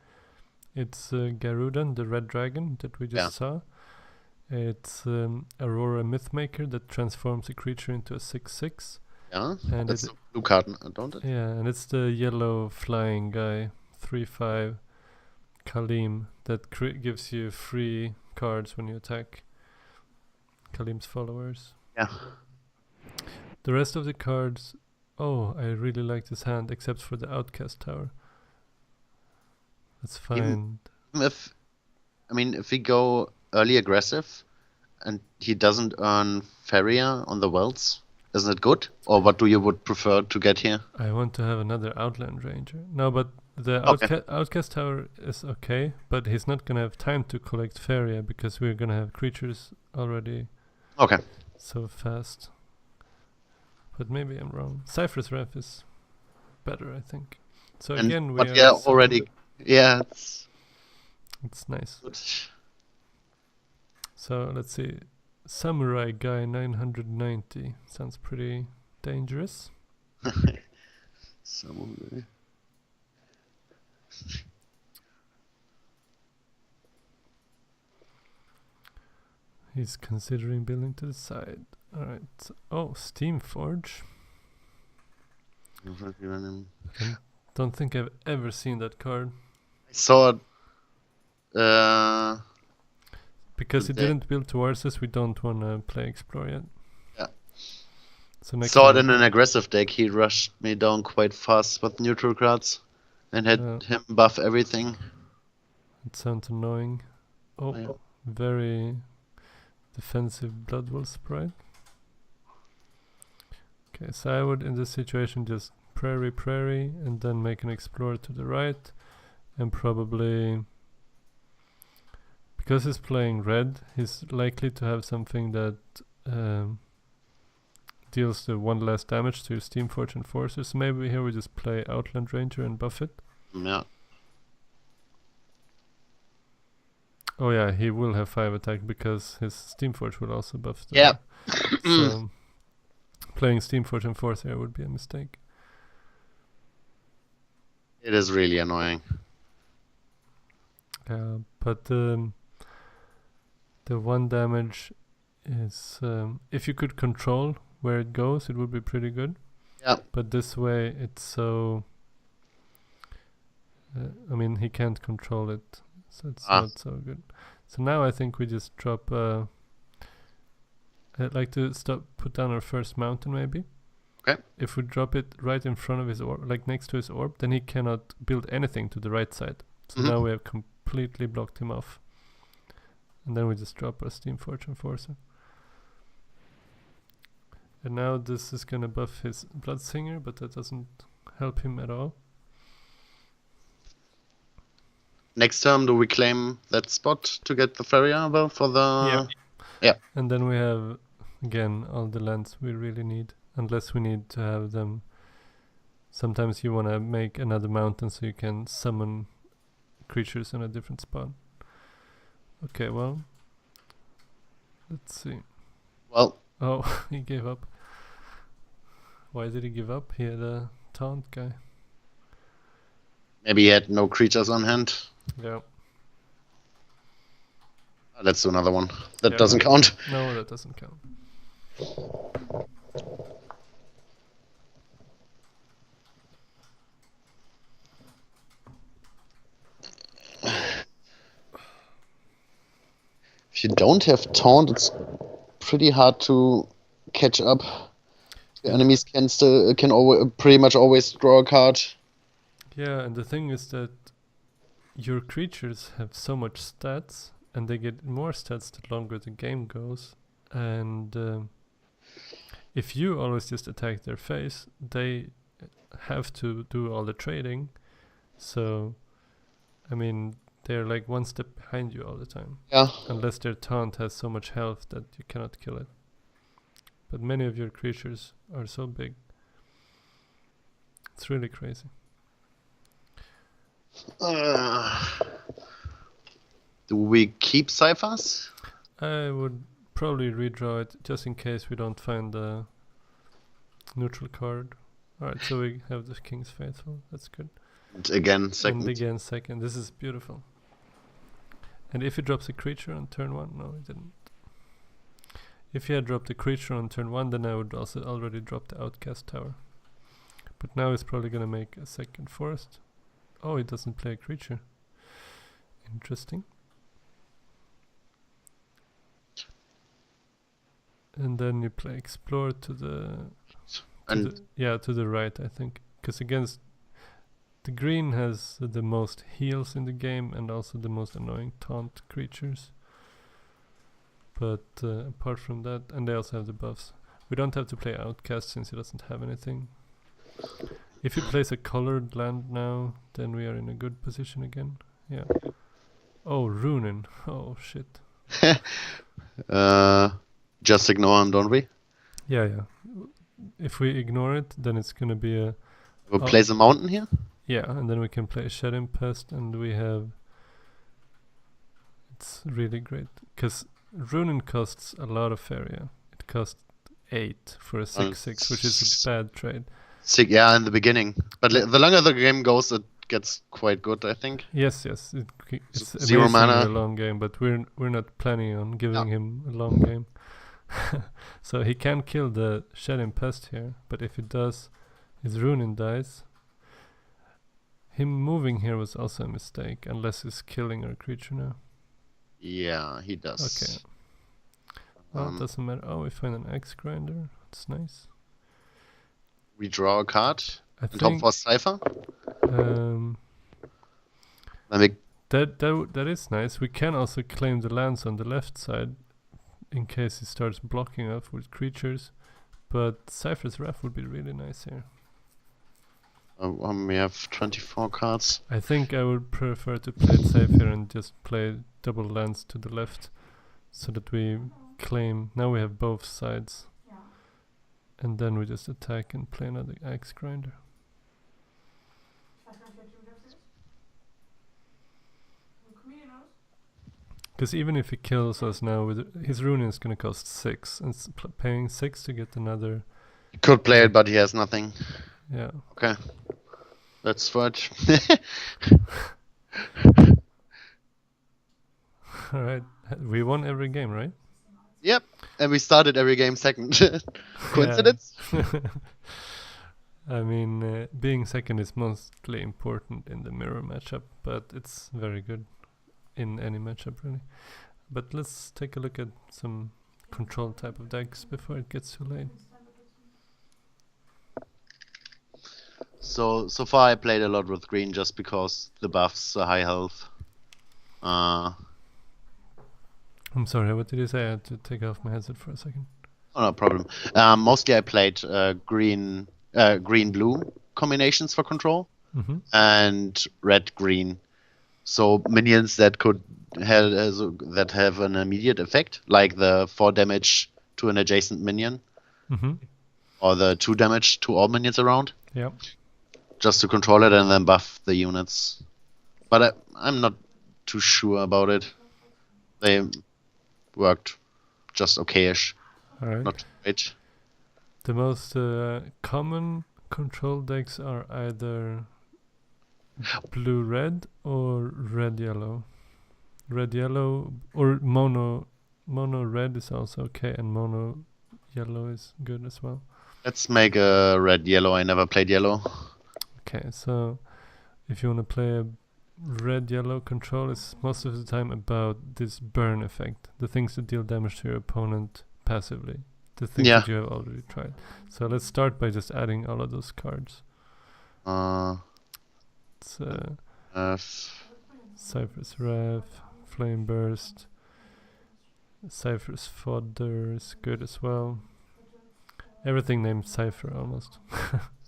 It's Garudan, the red dragon that we just saw. It's Aurora Mythmaker that transforms a creature into a 6/6. Yeah, and that's a blue card, don't it? Yeah, and it's the yellow flying guy, 3/5 Kaleem, that gives you free cards when you attack Kaleem's followers. Yeah. The rest of the cards, I really like this hand, except for the Outcast Tower. That's fine. If we go early aggressive and he doesn't earn Faeria on the wells, isn't it good? Or what do you would prefer to get here? I want to have another Outland Ranger. No, but the Outcast Tower is okay, but he's not going to have time to collect Faeria because we're going to have creatures already so fast. But maybe I'm wrong. Cypher's Wrath is better, I think. So again, we are already... Yeah, it's nice. Good. So let's see. Samurai Guy 990 sounds pretty dangerous. Samurai. He's considering building to the side. Alright. Steam Forge. Don't think I've ever seen that card. I saw it. Because it didn't build towards us, we don't want to play Explore yet. Yeah. So next saw it in an aggressive deck. He rushed me down quite fast with neutral cards and had him buff everything. It sounds annoying. Very defensive Blood Wolf Sprite. Okay, so I would in this situation just prairie, and then make an explorer to the right, and probably, because he's playing red, he's likely to have something that deals the 1 less damage to your Steamforged Enforcer. So maybe here we just play Outland Ranger and buff it. Yeah. Oh yeah, he will have 5 attack because his Steamforge will also buff the... Yeah. So playing Steamforged Enforcer would be a mistake. It is really annoying. But the 1 damage is... if you could control where it goes, it would be pretty good. Yeah. But this way it's so... I mean, he can't control it, so it's not so good. So now I think we just drop... I'd like to put down our first mountain maybe. Okay. If we drop it right in front of his orb, like next to his orb, then he cannot build anything to the right side. So now we have completely blocked him off. And then we just drop our Steamforged Enforcer. And now this is gonna buff his Bloodsinger, but that doesn't help him at all. Next turn, do we claim that spot to get the Faeria for the... Yeah. And then we have, again, all the lands we really need. Unless we need to have them... Sometimes you want to make another mountain so you can summon creatures in a different spot. Okay, well... Let's see. Well... Oh, he gave up. Why did he give up? He had a taunt guy. Maybe he had no creatures on hand. Yeah. Let's do another one. That doesn't count. No, that doesn't count. If you don't have taunt, it's pretty hard to catch up. The enemies can pretty much always draw a card. Yeah, and the thing is that your creatures have so much stats, and they get more stats the longer the game goes. And if you always just attack their face, they have to do all the trading. So, I mean, they're like 1 step behind you all the time. Yeah. Unless their taunt has so much health that you cannot kill it. But many of your creatures are so big. It's really crazy. Do we keep ciphers? I would probably redraw it just in case we don't find the neutral card. Alright, so we have the King's Faithful. That's good. And again, second. And again, second. This is beautiful. And if he drops a creature on turn 1, no, he didn't. If he had dropped a creature on turn 1, then I would also already drop the Outcast Tower. But now he's probably gonna make a second forest. Oh, he doesn't play a creature. Interesting. And then you play Explore to the... to the right, I think. Because against... The green has the most heals in the game and also the most annoying taunt creatures. But apart from that, and they also have the buffs. We don't have to play Outcast since he doesn't have anything. If he plays a colored land now, then we are in a good position again. Yeah. Oh, Runin. Oh, shit. Just ignore him, don't we? Yeah. If we ignore it, then it's gonna be a... We'll play the mountain here? Yeah, and then we can play Shed Impest, and we have... It's really great. Because Runin costs a lot of Faeria. It costs 8 for a 6/6, which is a bad trade. Yeah, in the beginning. But the longer the game goes, it gets quite good, I think. Yes. It's Zero amazing mana. in a long game, but we're not planning on giving him a long game. So he can kill the Shed Impest here, but if he does, his Runin dies. Him moving here was also a mistake, unless he's killing our creature now. Yeah, he does. Okay. Well, it doesn't matter. Oh, we find an Axe Grinder. That's nice. We draw a card I and hope for Cypher. That is nice. We can also claim the lands on the left side in case he starts blocking us with creatures. But Cypher's Wrath would be really nice here. We have 24 cards. I think I would prefer to play it safe here and just play double lands to the left, so that we claim. Now we have both sides, and then we just attack and play another axe grinder. Because even if he kills us now, with his rune is gonna cost 6, and paying 6 to get another. He could play it, but he has nothing. Yeah. Okay. Let's fudge. Alright. We won every game, right? Yep. And we started every game second. Coincidence? I mean, being second is mostly important in the mirror matchup, but it's very good in any matchup, really. But let's take a look at some control type of decks before it gets too late. So far I played a lot with green just because the buffs are high health. I'm sorry, what did you say? I had to take off my headset for a second. Oh, no problem. Mostly I played green blue combinations for control, and red green. So minions that that have an immediate effect, like the 4 damage to an adjacent minion, or the 2 damage to all minions around. Yeah. Just to control it and then buff the units. But I'm not too sure about it. They worked just okayish. Alright. Not great. The most common control decks are either blue-red or red-yellow. Red-yellow or mono-red is also okay, and mono-yellow is good as well. Let's make a red-yellow. I never played yellow. Okay, so if you want to play a red-yellow control, it's most of the time about this burn effect. The things that deal damage to your opponent passively. The things that you have already tried. So let's start by just adding all of those cards. It's Cypher's Wrath, Flame Burst, Cypher's Fodder is good as well. Everything named Cypher almost.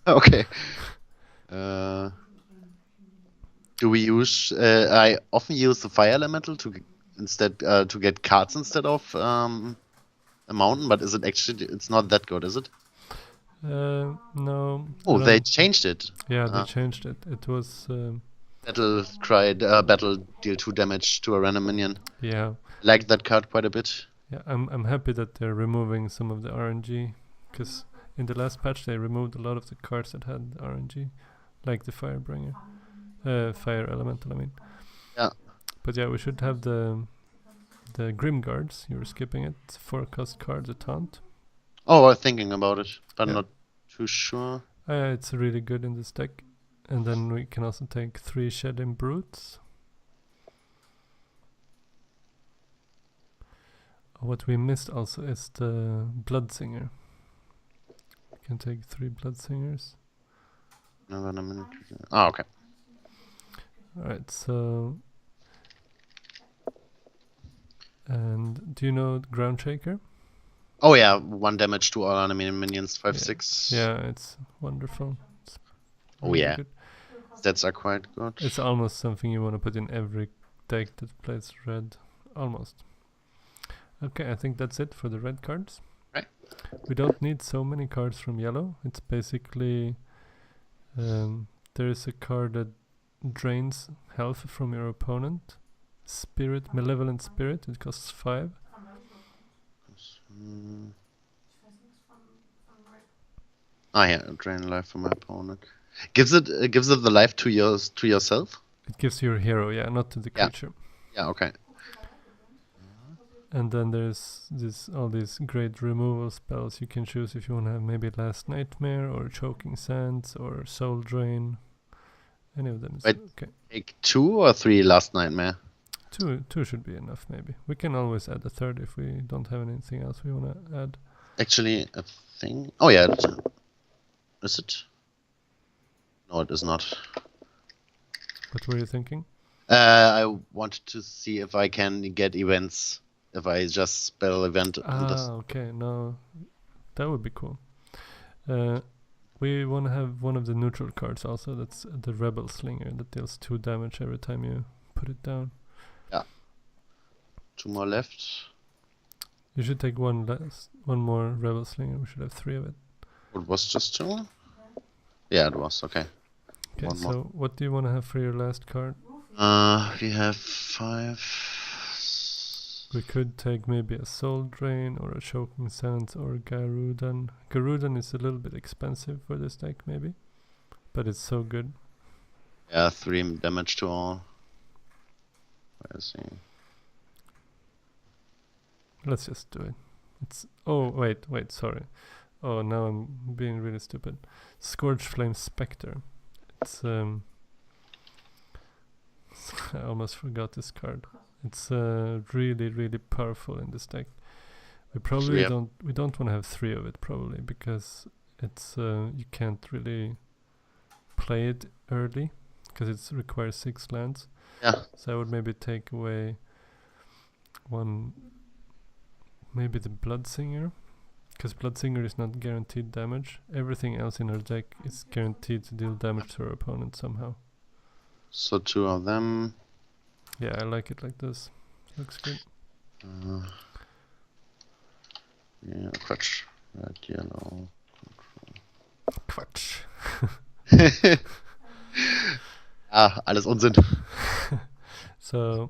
Okay. Do we use? I often use the fire elemental to get cards instead of a mountain. But is it actually? It's not that good, is it? No. Oh, they changed it. Yeah, they changed it. It was battle deal 2 damage to a random minion. Yeah. I like that card quite a bit. Yeah, I'm happy that they're removing some of the RNG, because in the last patch they removed a lot of the cards that had RNG, like the Firebringer, Fire Elemental, I mean. Yeah. But yeah, we should have the Grim Guards. You were skipping it. 4 cost cards, a taunt. Oh, I'm thinking about it, but not too sure. It's really good in this deck. And then we can also take 3 Shedding Brutes. What we missed also is the Bloodsinger. We can take 3 Bloodsingers. No, in a minute. Oh, okay. Alright, so... And do you know Ground Shaker? Oh yeah, 1 damage to all enemy minions, 5/6. Yeah, it's wonderful. It's really really good. Stats are quite good. It's almost something you want to put in every deck that plays red. Almost. Okay, I think that's it for the red cards. Right. We don't need so many cards from yellow. It's basically... there is a card that drains health from your opponent. Malevolent Spirit. It costs 5. Yeah, drain life from my opponent. Gives it the life to yourself. It gives your hero, not to the creature. Yeah, okay. And then there's all these great removal spells you can choose if you want to have maybe Last Nightmare or Choking Sands or Soul Drain. Any of them is okay. Take 2 or 3 Last Nightmare. 2 should be enough, maybe. We can always add a 3rd if we don't have anything else we want to add. Actually, a thing. Oh yeah, is it? No, it is not. What were you thinking? I wanted to see if I can get events if I just spell event. Okay, no, that would be cool. We want to have one of the neutral cards also. That's the Rebel Slinger that deals 2 damage every time you put it down. 2 more left. You should take one more Rebel Slinger. We should have 3 of it. It was just 2? Yeah, it was. Okay. Okay, One so more. what do you want to have for your last card? We have 5. We could take maybe a Soul Drain or a Choking Sands or Garudan. Garudan is a little bit expensive for this deck maybe, but it's so good. Yeah, 3 damage to all. Where is he? Let's just do it. It's wait, sorry. Oh, now I'm being really stupid. Scourge Flame Spectre. It's I almost forgot this card. It's really, really powerful in this deck. We probably don't want to have 3 of it probably because it's you can't really play it early because it requires 6 lands. Yeah. So I would maybe take away one, maybe the Bloodsinger, because Bloodsinger is not guaranteed damage. Everything else in our deck is guaranteed to deal damage to our opponent somehow. So 2 of them. Yeah, I like it like this. Looks good. Yeah, Quatsch. Red, yellow. Quatsch. Alles Unsinn. So,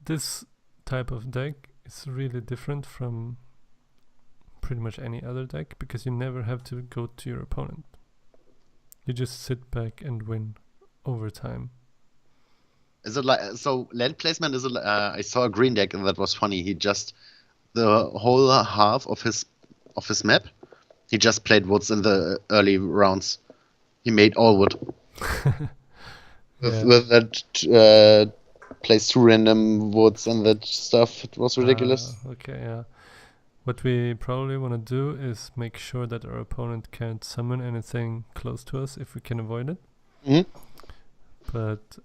this type of deck is really different from pretty much any other deck because you never have to go to your opponent. You just sit back and win over time. Is it like so? Land placement is. I saw a green deck and that was funny. He just the whole half of his map. He just played woods in the early rounds. He made all wood. With that plays 2 random woods and that stuff. It was ridiculous. Okay, yeah. What we probably want to do is make sure that our opponent can't summon anything close to us if we can avoid it. Mm-hmm. But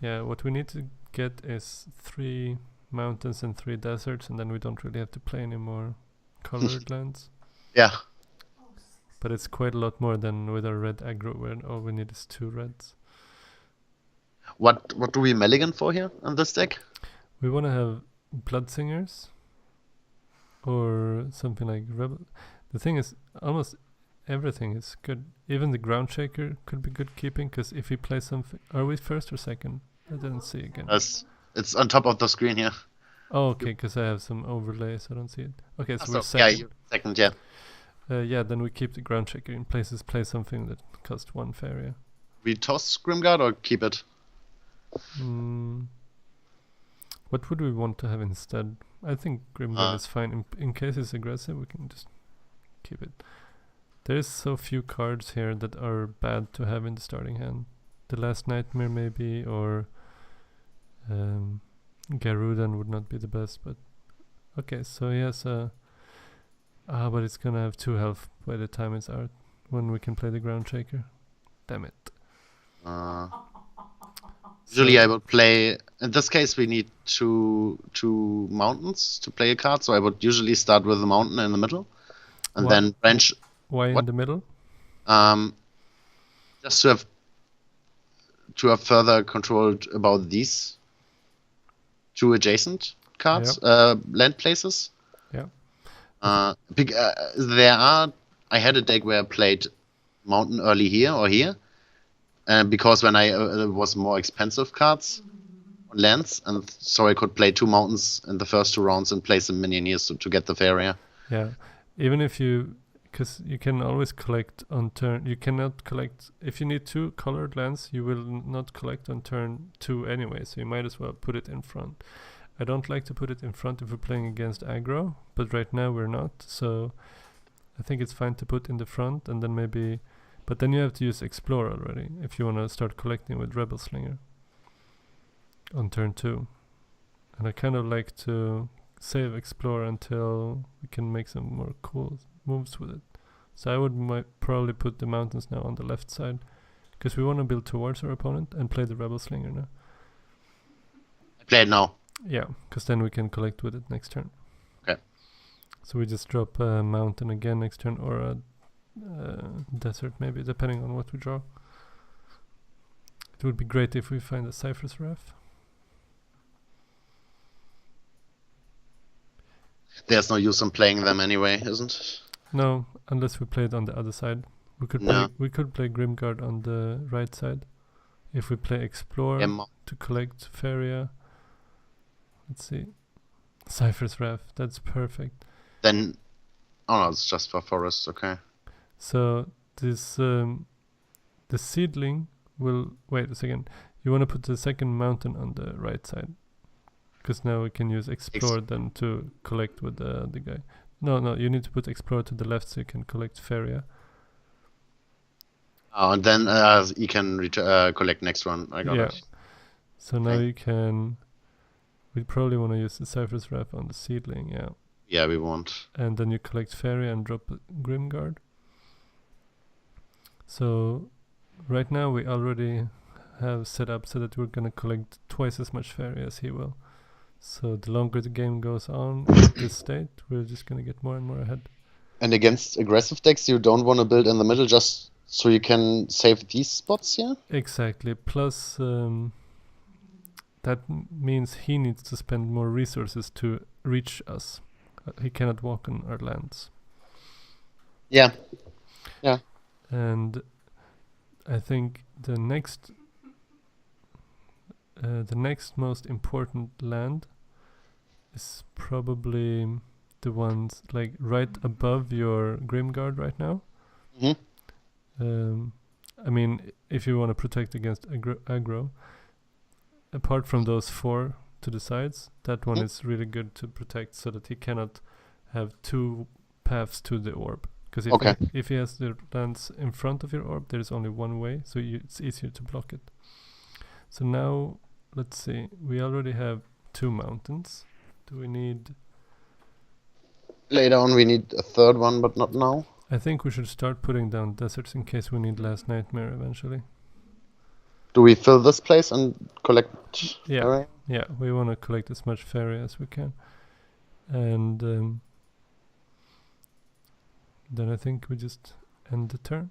yeah, what we need to get is 3 mountains and 3 deserts, and then we don't really have to play any more colored lands. Yeah. But it's quite a lot more than with our red aggro, where all we need is 2 reds. What do we mulligan for here on this deck? We want to have Bloodsingers or something like Rebel. The thing is, almost everything is good. Even the Ground Shaker could be good keeping, because if we play something... Are we first or second? I didn't see again. It's on top of the screen here. Oh, okay, because I have some overlays, I don't see it. Okay, so we're second. Yeah, you're second, yeah. Yeah, then we keep the Ground Shaker in places, play something that costs 1 Faeria. We toss Grimguard or keep it? What would we want to have instead? I think Grimguard is fine. In case it's aggressive, we can just keep it. There's so few cards here that are bad to have in the starting hand. The Last Nightmare maybe, or Garudan would not be the best, but okay, so he has a... but it's gonna have 2 health by the time it's out, when we can play the Ground Shaker. Damn it. Usually I would play... In this case we need two mountains to play a card, so I would usually start with a mountain in the middle, and then branch... Why in the middle? Just to have further control about these 2 adjacent cards, land places. Yeah. I had a deck where I played mountain early here or here, because when I was more expensive cards on lands, and so I could play 2 mountains in the first 2 rounds and play some minion here to get the Faeria. Yeah, even if you... Because you can always collect on turn. You cannot collect... If you need 2 colored lands, you will not collect on turn 2 anyway, so you might as well put it in front. I don't like to put it in front if we're playing against aggro, but right now we're not, so I think it's fine to put in the front, and then maybe... But then you have to use Explore already, if you want to start collecting with Rebel Slinger on turn 2. And I kind of like to save Explore until we can make some more cool moves with it. So I would probably put the mountains now on the left side, because we want to build towards our opponent and play the Rebel Slinger now. Play it now. Yeah, because then we can collect with it next turn. Okay. So we just drop a mountain again next turn, or a desert maybe, depending on what we draw. It would be great if we find a Cypher's Wrath. There's no use in playing them anyway, isn't it? No, unless we play it on the other side. We could No. play Grimguard on the right side. If we play Explore to collect Faeria. Let's see. Cypher's Wrath, that's perfect. Then, oh no, it's just for forest, okay. So this the seedling will wait a second. You want to put the second mountain on the right side, because now we can use Explore then to collect with the guy. No, you need to put Explore to the left so you can collect Faeria. Oh, and then you can collect next one. I got it. So now you can. We probably want to use the Cypher's Wrath on the seedling, yeah. Yeah, we want. And then you collect Faeria and drop Grimguard. So right now we already have set up so that we're gonna collect twice as much Faeria as he will. So the longer the game goes on at this state, we're just gonna get more and more ahead. And against aggressive decks, you don't want to build in the middle just so you can save these spots here? Exactly. Plus, that means he needs to spend more resources to reach us. He cannot walk on our lands. Yeah. And I think the next most important land is probably the ones like right above your Grimguard right now. I mean, if you want to protect against aggro, apart from those 4 to the sides, that one is really good to protect so that he cannot have 2 paths to the orb. Because if he has the lands in front of your orb, there is only one way, so it's easier to block it. So now, let's see, we already have 2 mountains. Do we need... Later on we need a third one, but not now. I think we should start putting down deserts in case we need Last Nightmare eventually. Do we fill this place and collect? Yeah, we want to collect as much Faeria as we can. And then I think we just end the turn.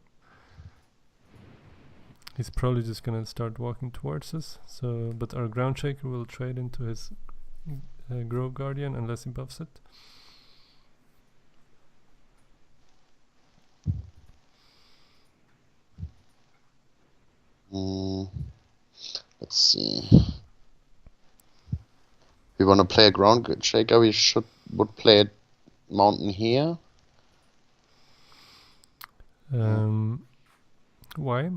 He's probably just gonna start walking towards us. So, but our Ground Shaker will trade into his Grove Guardian unless he buffs it. Let's see. We want to play a Ground Shaker. We would play a mountain here. Why?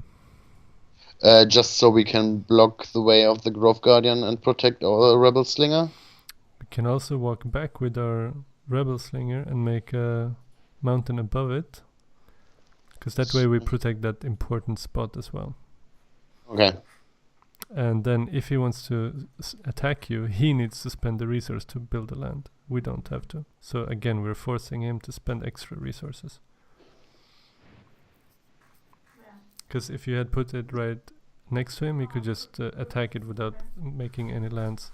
Just so we can block the way of the Grove Guardian and protect our Rebel Slinger. We can also walk back with our Rebel Slinger and make a mountain above it. Because that way we protect that important spot as well. Okay. And then if he wants to attack you, he needs to spend the resource to build a land. We don't have to. So again, we're forcing him to spend extra resources. Because if you had put it right next to him, he could just attack it without making any lands.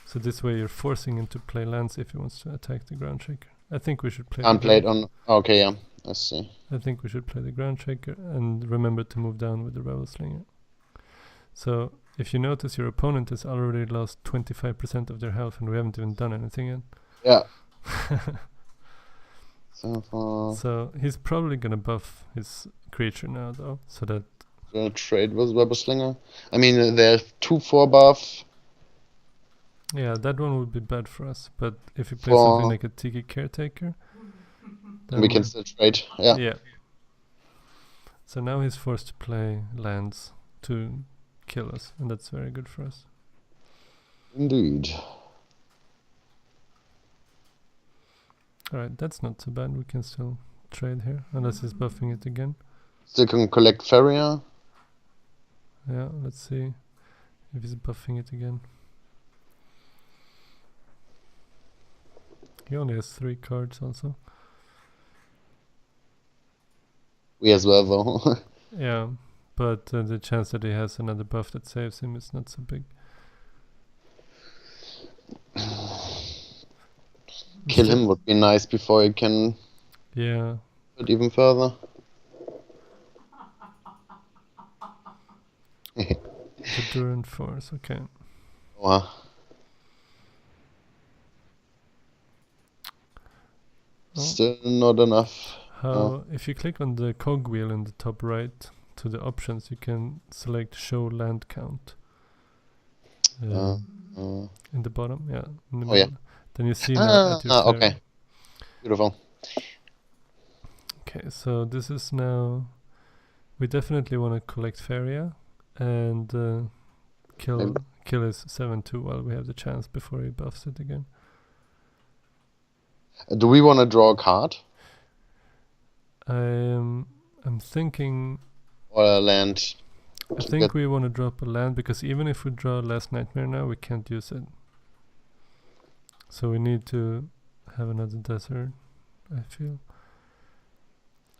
So this way you're forcing him to play lands if he wants to attack the Ground Shaker. I think we should play... Unplayed on... Okay, yeah. I see. I think we should play the Ground Shaker and remember to move down with the Rebel Slinger. So if you notice, your opponent has already lost 25% of their health and we haven't even done anything yet. Yeah. So he's probably gonna buff his creature now though, so that... Gonna trade with Rebel Slinger. I mean, there's 2 4 buff. Yeah, that one would be bad for us, but if you play something like a Tiki Caretaker... Then we can still trade, yeah. So now he's forced to play lands to kill us, and that's very good for us. Indeed. Alright, that's not so bad. We can still trade here, unless he's buffing it again. Still can collect Faeria. Yeah, let's see if he's buffing it again. He only has 3 cards also. We as well, though. Yeah, but the chance that he has another buff that saves him is not so big. Kill him would be nice before he can... Yeah. But even further. The Durant Force, okay. Wow. Oh. Still not enough. How if you click on the cogwheel in the top right to the options, you can select show land count. In the bottom, yeah, in the Oh, yeah. middle. Then you see now at your fairy. Okay. Beautiful. Okay, so this is now. We definitely want to collect Faeria and kill his 7-2 while we have the chance before he buffs it again. Do we want to draw a card I'm thinking. or a land? I think we want to drop a land because even if we draw Last Nightmare now, we can't use it. So we need to have another desert, I feel.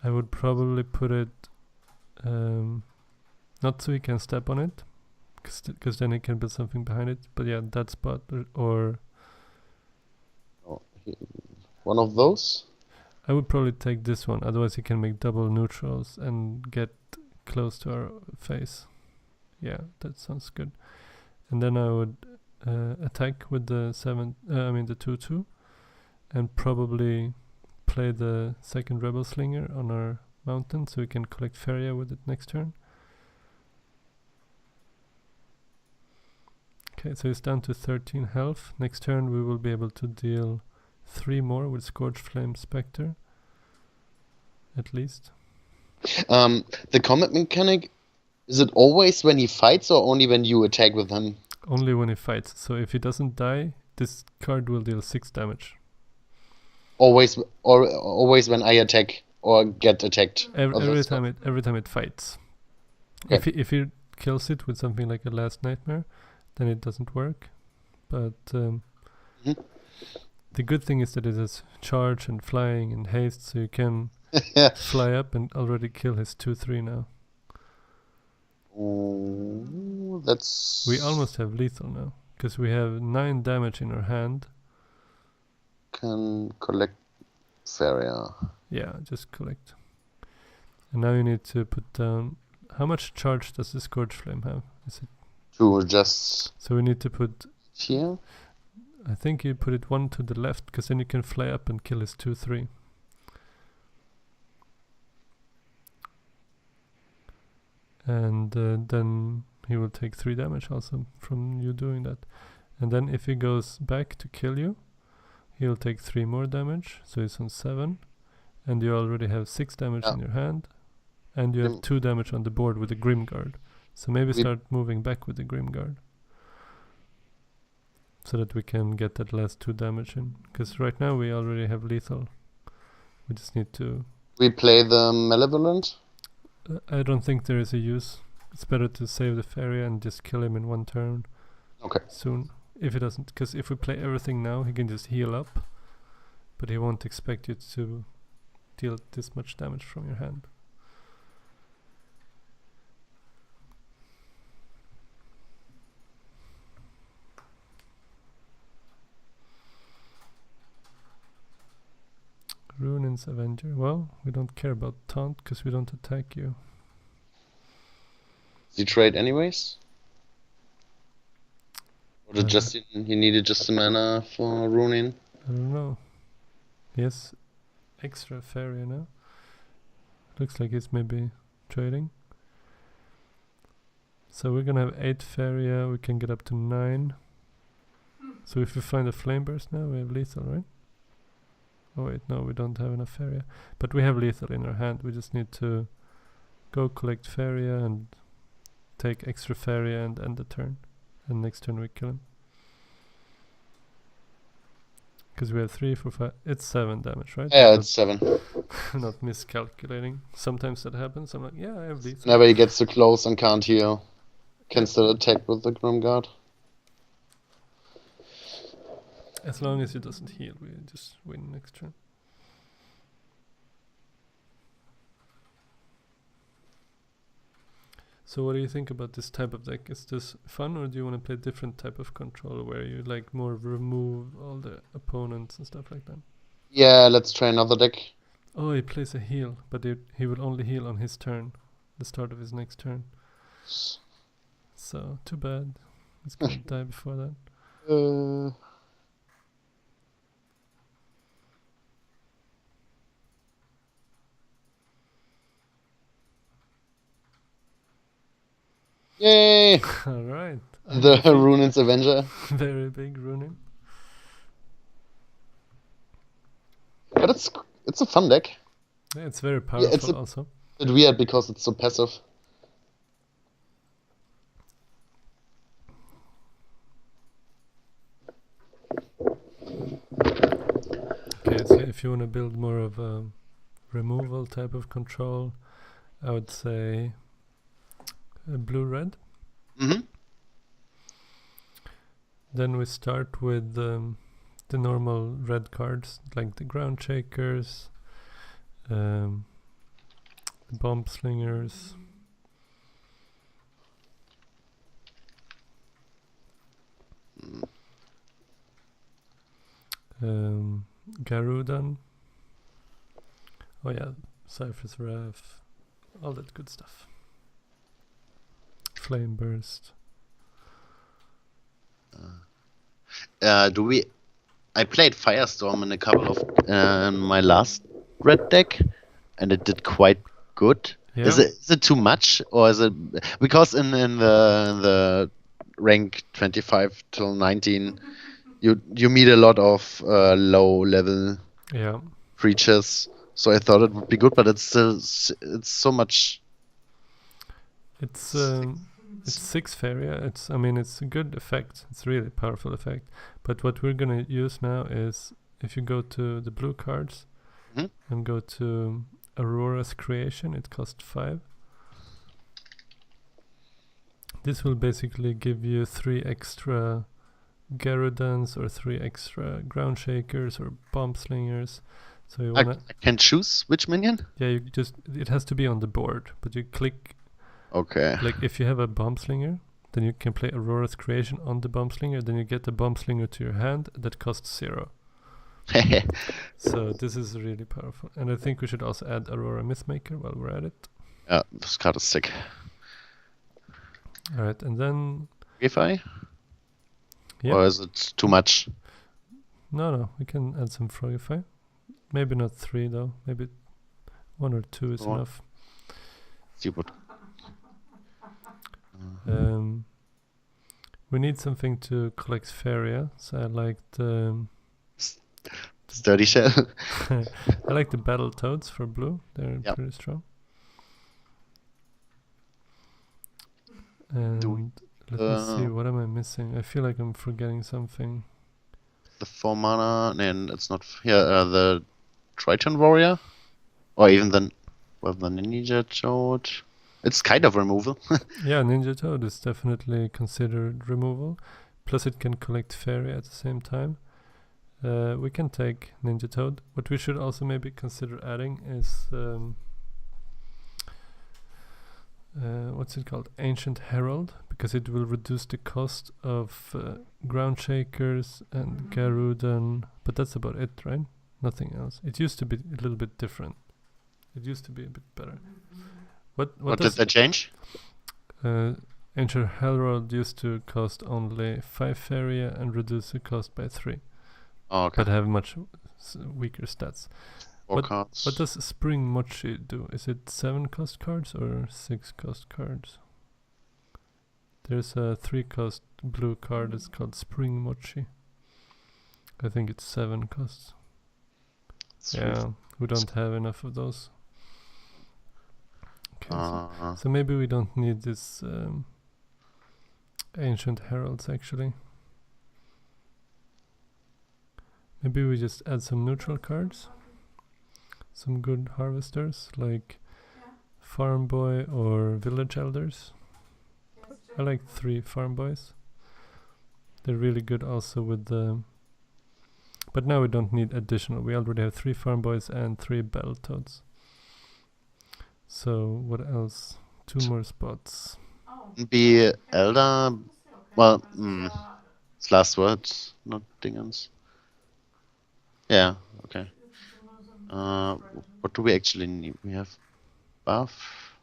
I would probably put it not so he can step on it, because then he can build something behind it. But yeah, that spot or one of those? I would probably take this one. Otherwise he can make double neutrals and get close to our face. Yeah, that sounds good. And then I would attack with the 2-2 and probably play the second Rebel Slinger on our mountain so we can collect Faeria with it next turn. Okay, so it's down to 13 health. Next turn we will be able to deal 3 more with Scorch Flame Spectre. At least. The combat mechanic, is it always when he fights or only when you attack with him? Only when he fights. So if he doesn't die, this card will deal 6 damage. Always when I attack or get attacked. Every time it fights. Okay. If he kills it with something like a Last Nightmare, then it doesn't work. But the good thing is that it has charge and flying and haste, so you can fly up and already kill his 2-3 now. Oh, that's... We almost have lethal now, because we have 9 damage in our hand. Can collect Faeria. Yeah, just collect. And now you need to put down... How much charge does the Scourge Flame have? Is it 2 just... So we need to put... Here? I think you put it 1 to the left, because then you can fly up and kill his 2-3. And then he will take 3 damage also from you doing that. And then if he goes back to kill you, he'll take 3 more damage, so he's on 7. And you already have 6 damage in your hand. And you have 2 damage on the board with the Grimguard. So maybe start moving back with the Grimguard. So that we can get that last 2 damage in. Because right now we already have lethal. We just need to... We play the Malevolent? I don't think there is a use. It's better to save the Faeria and just kill him in 1 turn. Okay. Soon. If he doesn't... Because if we play everything now, he can just heal up. But he won't expect you to deal this much damage from your hand. Runin's Avenger. Well, we don't care about taunt because we don't attack you. You trade anyways? Or just he needed just the mana for Runin? I don't know. Yes, extra Faeria now. Looks like he's maybe trading. So we're gonna have 8 Faeria. We can get up to 9. So if we find a Flame Burst now, we have lethal, right? Oh wait, no, we don't have enough Faeria. But we have lethal in our hand. We just need to go collect Faeria and take extra Faeria and end the turn. And next turn we kill him. Because we have 3, 4, 5... It's 7 damage, right? Yeah, it's 7. Not miscalculating. Sometimes that happens. I'm like, yeah, I have lethal. Whenever he gets too close and can't heal, can still attack with the Grimguard. As long as it doesn't heal, we just win next turn. So what do you think about this type of deck? Is this fun, or do you want to play a different type of control where you like more remove all the opponents and stuff like that? Yeah, let's try another deck. Oh, he plays a heal, but he will only heal on his turn, the start of his next turn. So too bad. It's gonna die before that. Yay! Alright. The Runin's Avenger. Very big Runin. But it's a fun deck. Yeah, it's very powerful it's also. It's weird because it's so passive. Okay, so if you want to build more of a removal type of control, I would say blue-red. Mm-hmm. Then we start with the normal red cards, like the ground shakers, the bomb slingers, Garudan. Oh yeah, Cypher's Wrath, all that good stuff. Flame Burst. I played Firestorm in a couple of my last red deck, and it did quite good. Yeah. Is it too much, or is it because in the rank 25 till 19, you meet a lot of low level creatures. So I thought it would be good, but it's so much. It's 6 Faeria. It's a good effect. It's a really powerful effect. But what we're gonna use now is, if you go to the blue cards and go to Aurora's Creation, it costs 5. This will basically give you 3 extra Garudans or 3 extra ground shakers or bomb slingers. So you wanna I can choose which minion? Yeah, it has to be on the board, but you click. Okay. Like if you have a bomb slinger, then you can play Aurora's Creation on the bomb slinger, then you get the bomb slinger to your hand that costs 0. So this is really powerful. And I think we should also add Aurora Mythmaker while we're at it. Yeah, this card is sick. Alright, and then Frogify? Yeah. Or is it too much? No, we can add some Frogify. Maybe not 3 though. Maybe 1 or 2 is enough. See what. We need something to collect Faeria, so I like the Sturdy Shell. I like the Battle Toads for blue. They're pretty strong. And let me see, what am I missing? I feel like I'm forgetting something. The 4 mana, and it's not here. The Triton Warrior, or even the Ninja Toad. It's kind of removal. Yeah, Ninja Toad is definitely considered removal. Plus, it can collect Faeria at the same time. We can take Ninja Toad. What we should also maybe consider adding is what's it called? Ancient Herald, because it will reduce the cost of ground shakers and Garudan. But that's about it, right? Nothing else. It used to be a little bit different. It used to be a bit better. What did that change? Ancient Herald used to cost only 5 Faeria and reduce the cost by 3. Oh, okay. But have much weaker stats. What does Spring Mochi do? Is it 7 cost cards or 6 cost cards? There's a 3 cost blue card. It's called Spring Mochi. I think it's 7 costs. Yeah, we don't have enough of those. Okay, so maybe we don't need this Ancient Heralds actually. Maybe we just add some neutral cards. Some good harvesters like Farm Boy or Village Elders. I like 3 Farm Boys. They're really good also with the... But now we don't need additional. We already have 3 Farm Boys and 3 Battletoads. So what else? 2 more spots. Be Elder. Well, it's last words, not Dingens. Yeah, okay. What do we actually need? We have buff.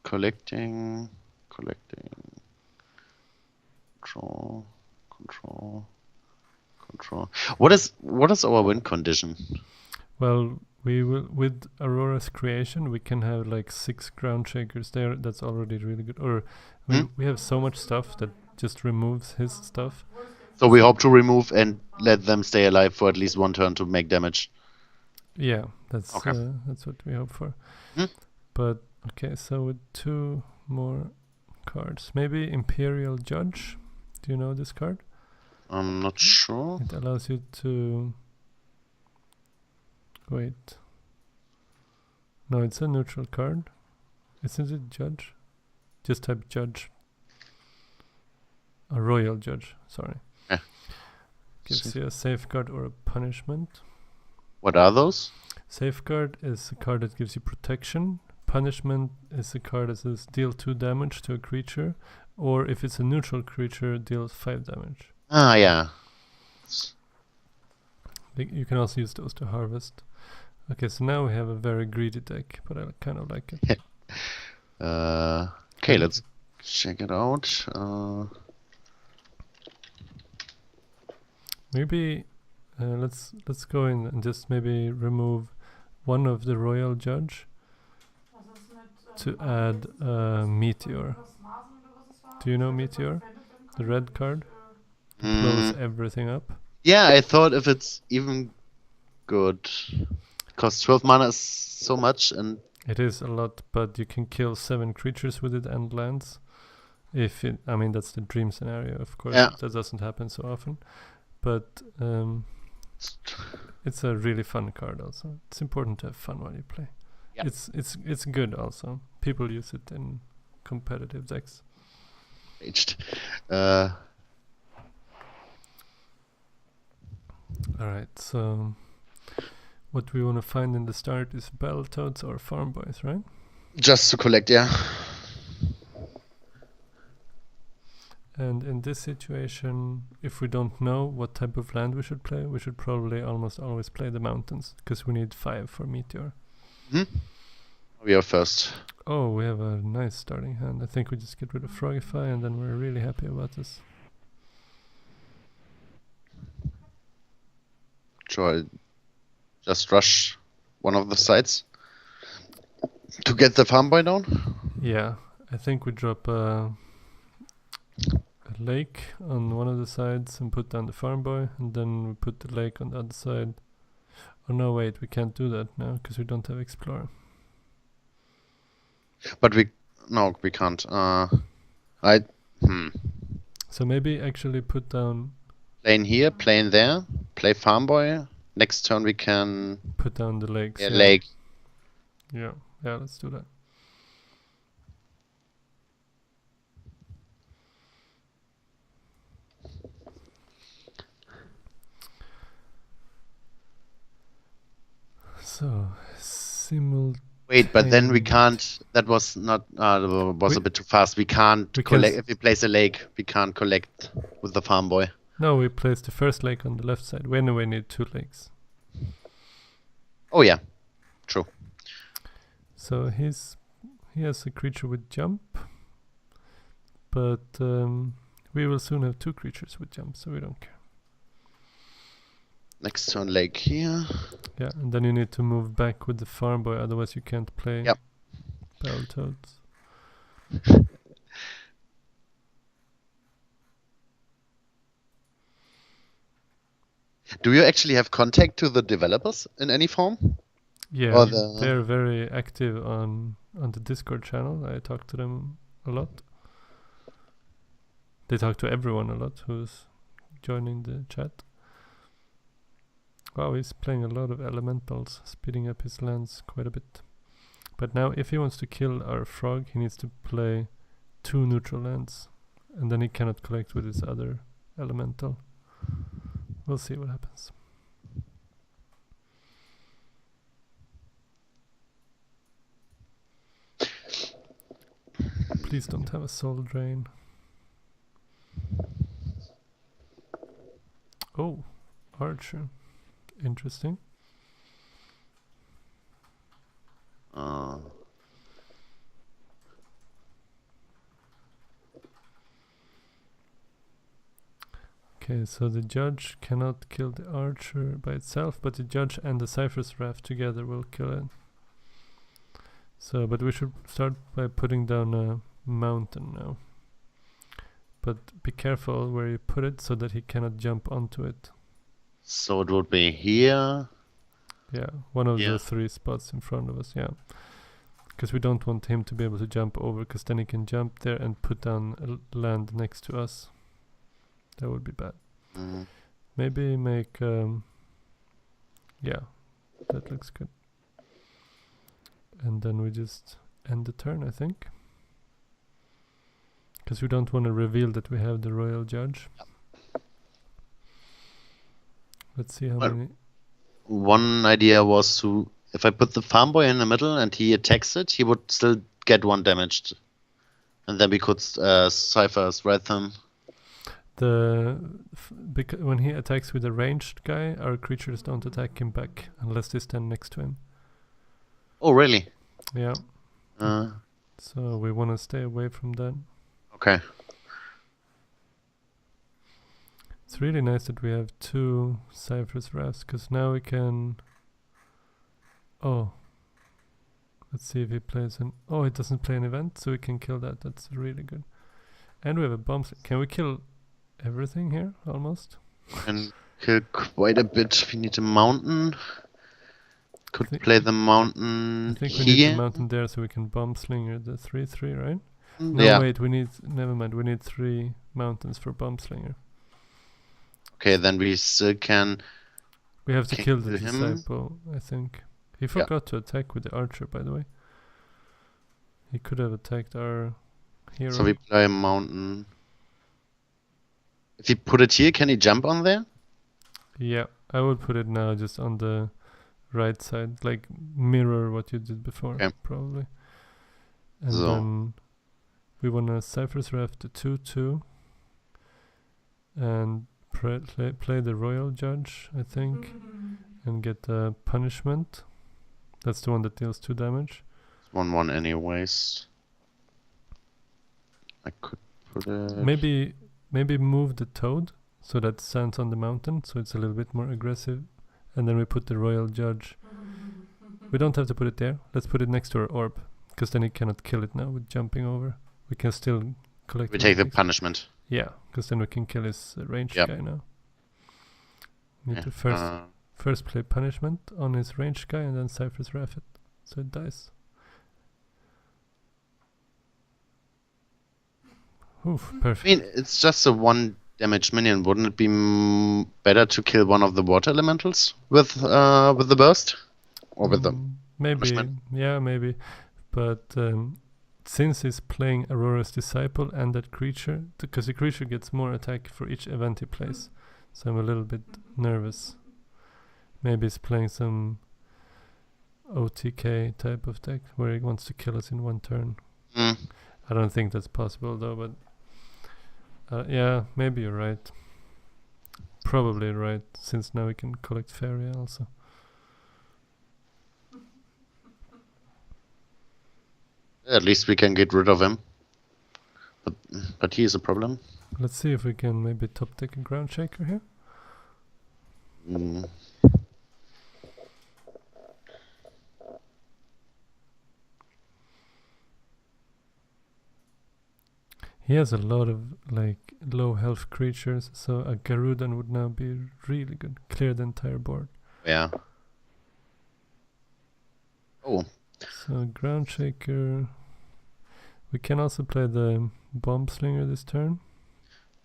Collecting. collecting. Control. What is our win condition? Well, we will with Aurora's creation we can have like 6 ground shakers there. That's already really good. Or we have so much stuff that just removes his stuff. So we hope to remove and let them stay alive for at least one turn to make damage. Yeah, that's Okay. that's what we hope for. Hmm. But okay, so with 2 more cards, maybe Imperial Judge. Do you know this card? I'm not sure. It allows you to wait. No, it's a neutral card. Isn't it Judge? Just type Judge. A Royal Judge, sorry. Yeah. Gives you a safeguard or a punishment. What are those? Safeguard is a card that gives you protection. Punishment is a card that says deal 2 damage to a creature. Or if it's a neutral creature, deals 5 damage. Ah, yeah. You can also use those to harvest. Okay, so now we have a very greedy deck, but I kind of like it. Okay, let's check it out. Maybe let's go in and just maybe remove one of the Royal Judge to add Meteor. Do you know Meteor? The red card? Blows everything up. Yeah, I thought if it's even good. Costs 12 mana is so much, and it is a lot, but you can kill 7 creatures with it and lands. I mean, that's the dream scenario, of course. Yeah. That doesn't happen so often. But it's a really fun card also. It's important to have fun while you play. Yeah. It's good also. People use it in competitive decks. Alright, so what we want to find in the start is Battletoads or Farm Boys, right? Just to collect, yeah. And in this situation, if we don't know what type of land we should play, we should probably almost always play the mountains, because we need 5 for Meteor. We are first. Oh, we have a nice starting hand. I think we just get rid of Frogify, and then we're really happy about this. Sure, just rush one of the sides to get the farm boy down. Yeah, I think we drop a lake on one of the sides and put down the farm boy, and then we put the lake on the other side. Oh no, wait, we can't do that now because we don't have Explorer. But we can't. So maybe actually put down. Plane here, plane there, play farm boy. Next turn we can put down the lakes. Yeah, lake. Yeah, let's do that. So Wait, but then we can't. That was not. Was a bit too fast. We can't collect. If we place a lake, we can't collect with the farm boy. No, we place the first lake on the left side. We anyway need 2 lakes. Oh yeah, true. So he has a creature with jump, but we will soon have 2 creatures with jump, so we don't care. Next turn lake here. Yeah, and then you need to move back with the farm boy, otherwise you can't play Battletoads. Do you actually have contact to the developers in any form? Yeah, they're very active on the Discord channel. I talk to them a lot. They talk to everyone a lot who's joining the chat. Wow, he's playing a lot of elementals, speeding up his lands quite a bit. But now if he wants to kill our frog, he needs to play 2 neutral lands. And then he cannot collect with his other elemental. We'll see what happens. Please don't have a soul drain. Oh, Archer. Interesting. Okay, so the judge cannot kill the archer by itself, but the judge and the Cypher's Raft together will kill it. So, but we should start by putting down a mountain now. But be careful where you put it so that he cannot jump onto it. So it would be here. Yeah, one of Yeah. the 3 spots in front of us, yeah. Because we don't want him to be able to jump over, because then he can jump there and put down land next to us. That would be bad. Mm. Maybe make... yeah, that looks good. And then we just end the turn, I think. Because we don't want to reveal that we have the royal judge. Let's see how many... One idea was to, if I put the farm boy in the middle and he attacks it, he would still get 1 damaged. And then we could Cypher's Wrath him. When he attacks with a ranged guy, our creatures don't attack him back unless they stand next to him. Oh, really? Yeah. So we want to stay away from that. Okay. It's really nice that we have 2 Cypher's Rafts, because now we can... Oh. Let's see if he plays an... Oh, it doesn't play an event, so we can kill that. That's really good. And we have a bomb... Can we kill everything here, almost? And kill quite a bit. We need a mountain. Could play the mountain I think here. we need the mountain there so we can bomb slinger the 3/3, right? No, Yeah. wait, we need... Never mind, we need 3 mountains for bomb slinger. Okay, then we still can... We have to kill the him. disciple, I think. He forgot to attack with the archer, by the way. He could have attacked our hero. So we play a mountain. If you put it here, can he jump on there? Yeah, I would put it now just on the right side, like mirror what you did before, probably. And then we want to Cypher's Raft to 2/2 and play the royal judge, I think, and get a punishment. That's the one that deals 2 damage. It's 1/1 anyways. I could put it... Maybe move the toad so that stands on the mountain, so it's a little bit more aggressive. And then we put the royal judge. We don't have to put it there. Let's put it next to our orb, because then he cannot kill it now with jumping over. We can still collect... We take the punishment. Yeah, because then we can kill his ranged guy now. Need to first play punishment on his ranged guy and then Cypher's Wrath it, so it dies. Oof, perfect. I mean, it's just a 1 damage minion. Wouldn't it be better to kill one of the water elementals with the burst? Or with the punishment? Yeah, maybe. But since he's playing Aurora's Disciple and that creature, because the creature gets more attack for each event he plays, so I'm a little bit nervous. Maybe he's playing some OTK type of deck where he wants to kill us in 1 turn. I don't think that's possible though, but yeah, maybe you're right. Probably right, since now we can collect Faeria also. At least we can get rid of him. But he is a problem. Let's see if we can maybe top deck a Ground Shaker here. He has a lot of like low health creatures, so a Garudan would now be really good. Clear the entire board. Yeah. Oh. So Ground Shaker. We can also play the Bomb Slinger this turn.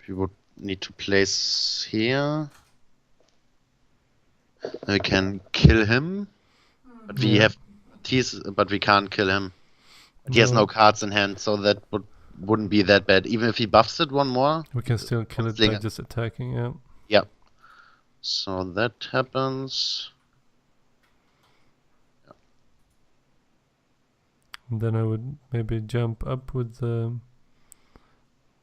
We would need to place here. We can kill him, but we have but we can't kill him. He has no cards in hand, so that wouldn't be that bad. Even if he buffs it 1 more, we can still kill it by just attacking. Yeah. Yep. So that happens. And then I would maybe jump up with the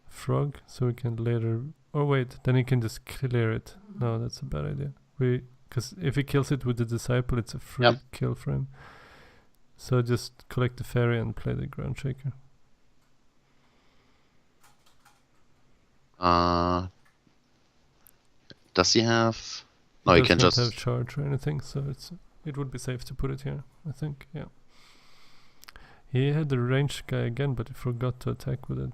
frog, so we can later... Oh wait, then he can just clear it. No, that's a bad idea. Because if he kills it with the Disciple, it's a free kill for him. So just collect the Faeria and play the Ground Shaker. Does he have? He No, he does can not just. have charge or anything, so it would be safe to put it here, I think. Yeah. He had the ranged guy again, but he forgot to attack with it.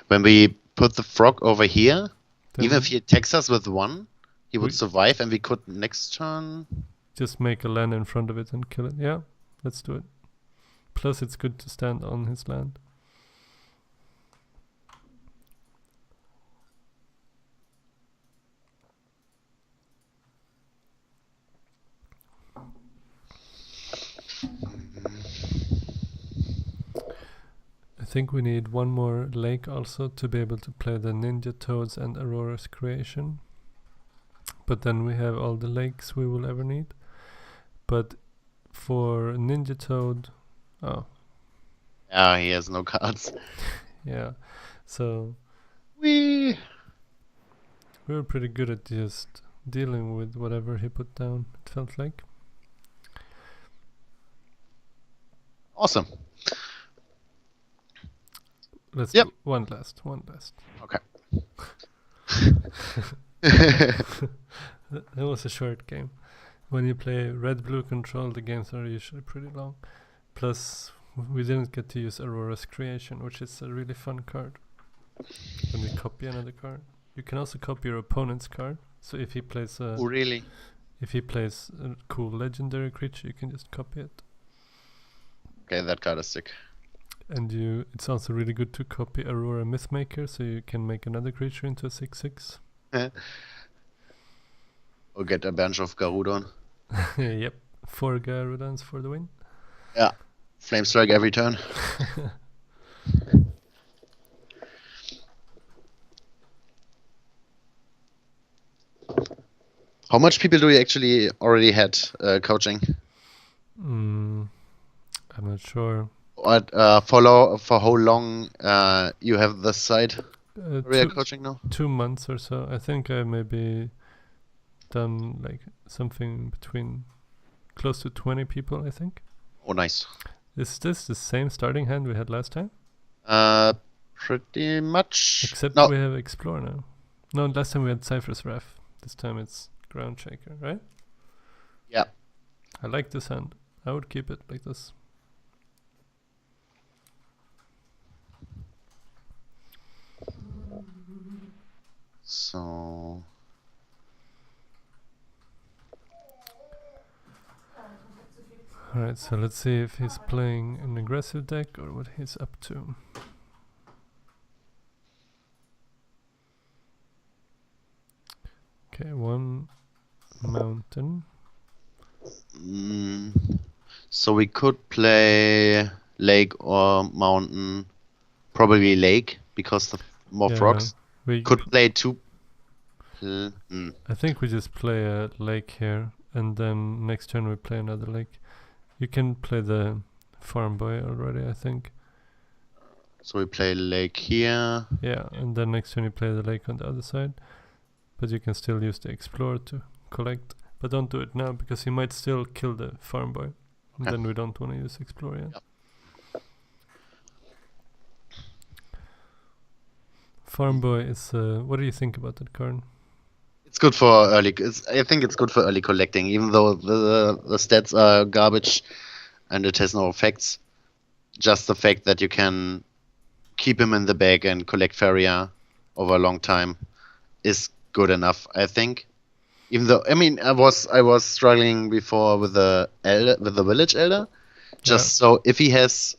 When we put the frog over here, Then even if he attacks us with 1, he would We- survive, and we could next turn. just make a land in front of it and kill it. Yeah, let's do it. Plus, it's good to stand on his land. I think we need one more lake also to be able to play the Ninja Toads and Aurora's Creation. But then we have all the lakes we will ever need. But for Ninja Toad, Yeah, he has no cards. yeah. So We we were pretty good at just dealing with whatever he put down, it felt like. awesome. Let's Yep. do one last. Okay. That was a short game. When you play red-blue control, the games are usually pretty long. Plus, we didn't get to use Aurora's Creation, which is a really fun card. When we copy another card, you can also copy your opponent's card. So if he plays a Oh, really? if he plays a cool legendary creature, you can just copy it. Okay, that card is sick. And it's also really good to copy Aurora Mythmaker, so you can make another creature into a 6/6. Or get a bunch of Garudon. Yep, 4 Garudons for the win. Yeah. Flame Strike every turn. How much people do you actually already had coaching? I'm not sure. What for how long you have this side? Real coaching now? 2 months or so. I think I maybe done like something between close to 20 people, I think. Oh, nice. Is this the same starting hand we had last time? Pretty much. Except no. we have Explore now. No, last time we had Cypher's Wrath. This time it's Ground Shaker, right? Yeah. I like this hand. I would keep it like this. So Alright, so let's see if he's playing an aggressive deck or what he's up to. Okay, 1 mountain. So we could play lake or mountain. Probably lake because the more frogs. We Could play 2. I think we just play a lake here, and then next turn we play another lake. You can play the farm boy already, I think. So we play lake here. Yeah, and then next turn you play the lake on the other side. But you can still use the explorer to collect. But don't do it now, because he might still kill the farm boy. And then we don't want to use explorer yet. Yep. Farm boy is... what do you think about that card? It's good for early. I think it's good for early collecting, even though the stats are garbage and it has no effects. Just the fact that you can keep him in the bag and collect Faeria over a long time is good enough, I think. Even though, I mean, I was struggling before with the village elder, just so if he has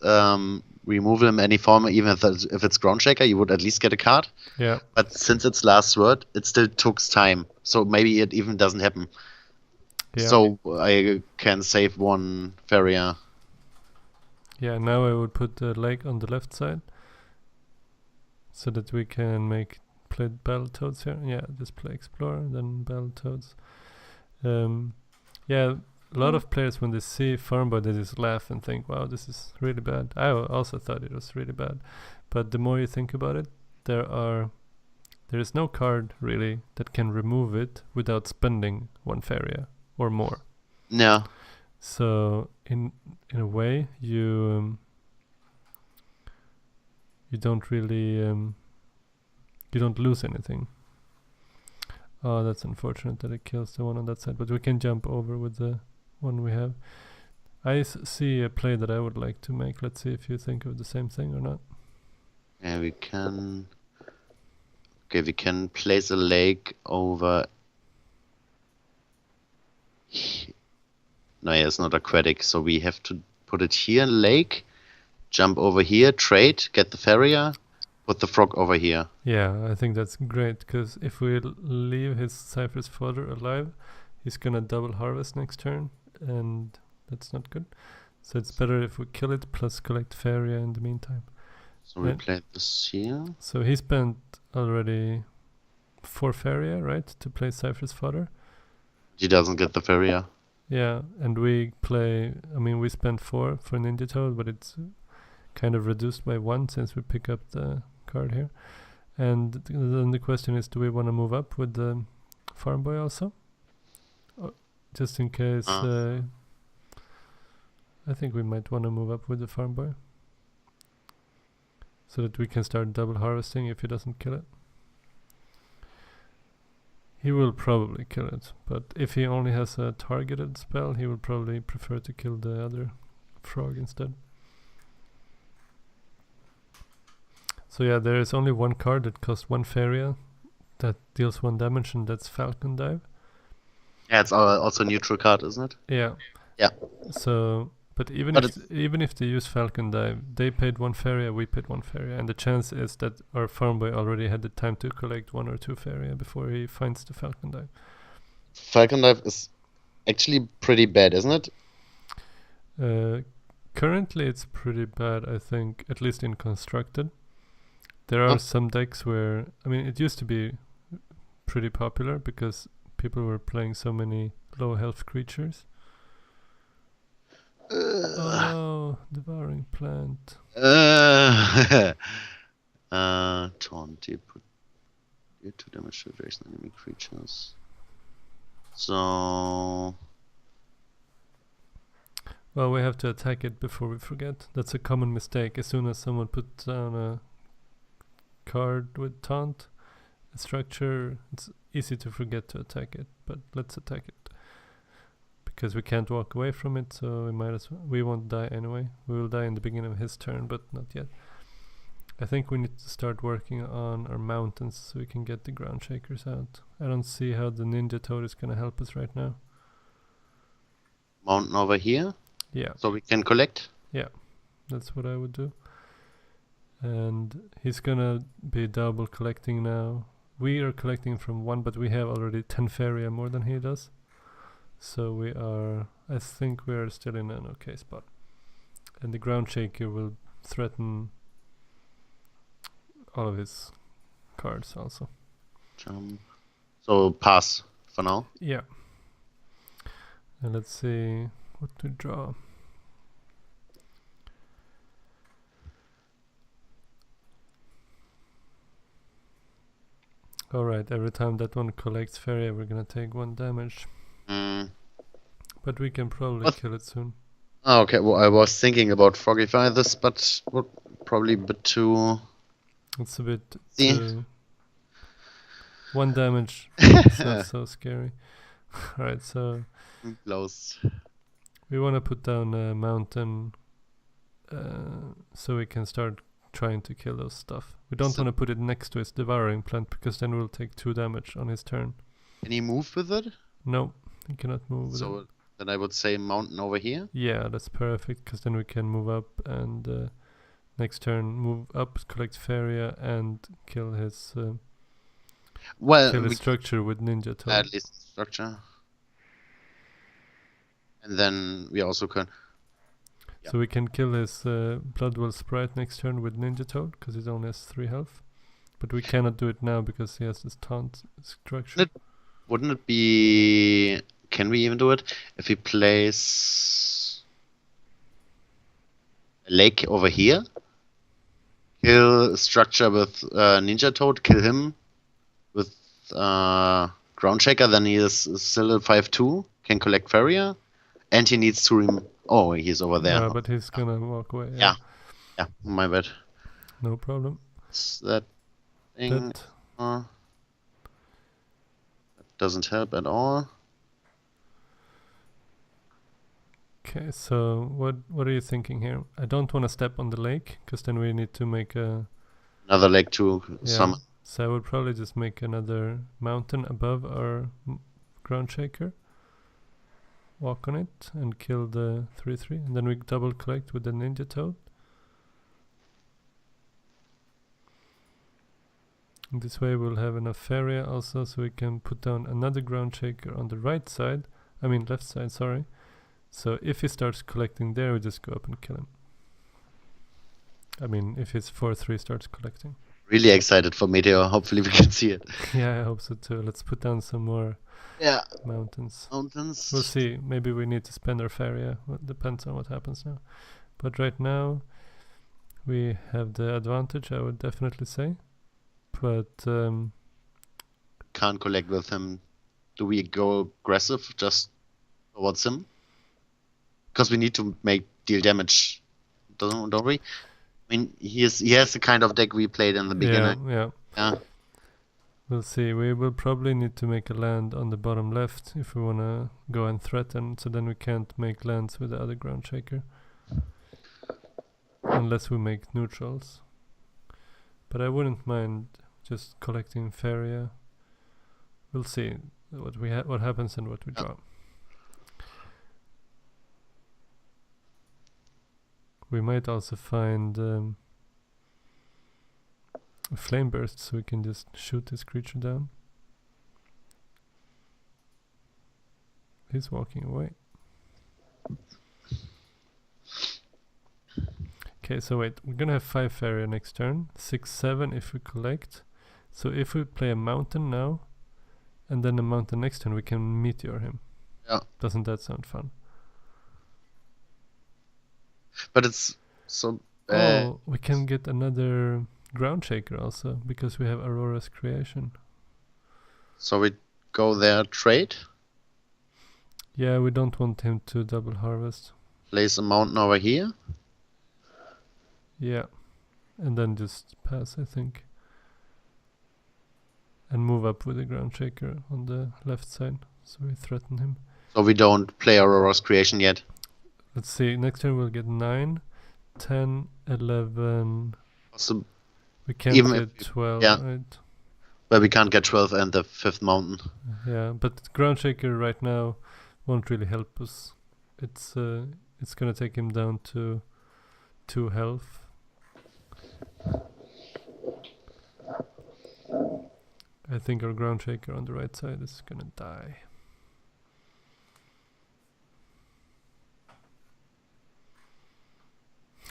removal in any form, even if it's ground shaker, you would at least get a card. Yeah. But since it's last word, it still took time, so maybe it even doesn't happen. Yeah. So I can save 1 Faeria. Yeah, now I would put the lake on the left side, so that we can play Battletoads here. Yeah, just play Explorer, then Battletoads. Yeah, a lot of players, when they see farm boy, they just laugh and think, wow, this is really bad. I also thought it was really bad. But the more you think about it, there is no card really that can remove it without spending 1 Faeria or more. Yeah. So in a way, you don't really You don't lose anything. Oh, that's unfortunate that it kills the one on that side, but we can jump over with the one we have. I see a play that I would like to make. Let's see if you think of the same thing or not. Yeah, we can. Okay, we can place a lake over. No, yeah, it's not aquatic, so we have to put it here, lake, jump over here, trade, get the Faeria, put the frog over here. Yeah, I think that's great, because if we leave his Cypher's fodder alive, he's gonna double harvest next turn, and that's not good. So it's better if we kill it plus collect Faeria in the meantime. So we play this here. So he spent already 4 Faeria, right, to play Cypher's fodder. He doesn't get the Faeria. Yeah, and we play. I mean, we spent 4 for Ninja Toad, but it's kind of reduced by 1 since we pick up the card here. And then the question is, do we want to move up with the Farm Boy also? Just in case. I think we might want to move up with the Farm Boy, so that we can start double harvesting if he doesn't kill it. He will probably kill it, but if he only has a targeted spell, he will probably prefer to kill the other frog instead. So yeah, there is only one card that costs 1 Faeria that deals 1 damage, and that's Falcon Dive. Yeah, it's also a neutral card, isn't it? Yeah. Yeah. So, but even if they use Falcon Dive, they paid 1 Faeria, we paid 1 Faeria, and the chance is that our farm boy already had the time to collect 1 or 2 Faeria before he finds the Falcon Dive. Falcon Dive is actually pretty bad, isn't it? Currently, it's pretty bad, I think, at least in Constructed. There are some decks where, I mean, it used to be pretty popular because people were playing so many low health creatures. Oh no, devouring plant. 20 put 2 damage to adjacent enemy creatures. So well, we have to attack it before we forget. That's a common mistake. As soon as someone puts down a card with taunt, a structure, it's easy to forget to attack it, but let's attack it. Because we can't walk away from it, so we might as well. We won't die anyway. We will die in the beginning of his turn, but not yet. I think we need to start working on our mountains so we can get the ground shakers out. I don't see how the Ninja Toad is gonna help us right now. Mountain over here? Yeah. So we can collect? Yeah, that's what I would do. And he's gonna be double collecting now. We are collecting from 1, but we have already 10 Faeria more than he does. So we are, I think we are still in an okay spot. And the ground shaker will threaten all of his cards also. So pass for now? Yeah. And let's see what to draw. Alright, every time that one collects Faeria, we're gonna take 1 damage. But we can probably kill it soon. Oh, okay, well, I was thinking about Frogify this, but would probably be too... It's a bit too... 1 damage. It's not so scary. Alright, so... Close. We want to put down a mountain so we can start trying to kill those stuff. We don't want to put it next to his devouring plant because then we'll take 2 damage on his turn. Can he move with it? No, he cannot move with it. So then I would say mountain over here? Yeah, that's perfect because then we can move up and next turn move up, collect Faeria and kill his structure with Ninja Toad. At least structure. And then we also can... So we can kill his Bloodwell Sprite next turn with Ninja Toad because he only has 3 health. But we cannot do it now because he has this taunt structure. Wouldn't it be... Can we even do it? If we place a lake over here, kill structure with Ninja Toad, kill him with Ground Shaker, then he is still at 5-2, can collect Faeria, and he needs to... Oh, he's over there. Yeah, but he's gonna walk away. Yeah, my bad. No problem. It's that thing. That doesn't help at all. Okay, so what are you thinking here? I don't want to step on the lake, because then we need to make Another leg to yeah. summon. So I would probably just make another mountain above our ground shaker. Walk on it and kill the 3/3, and then we double collect with the ninja toad. And this way we'll have enough Faeria also, so we can put down another ground shaker on the right side. I mean left side, sorry. So if he starts collecting there, we just go up and kill him. I mean, if his 4/3 starts collecting. Really excited for Meteor. Hopefully we can see it. Yeah, I hope so too. Let's put down some more mountains. Mountains. We'll see. Maybe we need to spend our Faeria. Well, depends on what happens now. But right now, we have the advantage, I would definitely say. But Can't collect with him. Do we go aggressive just towards him? Because we need to deal damage, don't we? I mean, he has the kind of deck we played in the beginning. Yeah. We'll see. We will probably need to make a land on the bottom left if we want to go and threaten, so then we can't make lands with the other ground shaker. Unless we make neutrals. But I wouldn't mind just collecting Faeria. We'll see what happens and what we draw. We might also find a flame burst, so we can just shoot this creature down. He's walking away. Okay, so wait, we're gonna have 5 Faeria next turn, 6, 7 if we collect. So if we play a mountain now, and then a mountain next turn, we can meteor him. Yeah. Doesn't that sound fun? But it's so... oh, we can get another ground shaker also, because we have Aurora's Creation. So we go there, trade? Yeah, we don't want him to double harvest. Place a mountain over here? Yeah, and then just pass, I think. And move up with the ground shaker on the left side, so we threaten him. So we don't play Aurora's Creation yet? Let's see, next turn we'll get 9, 10, 11... So we can't even get 12, yeah. right? But we can't get 12 and the 5th mountain. Yeah, but ground shaker right now won't really help us. It's gonna take him down to 2 health. I think our ground shaker on the right side is gonna die.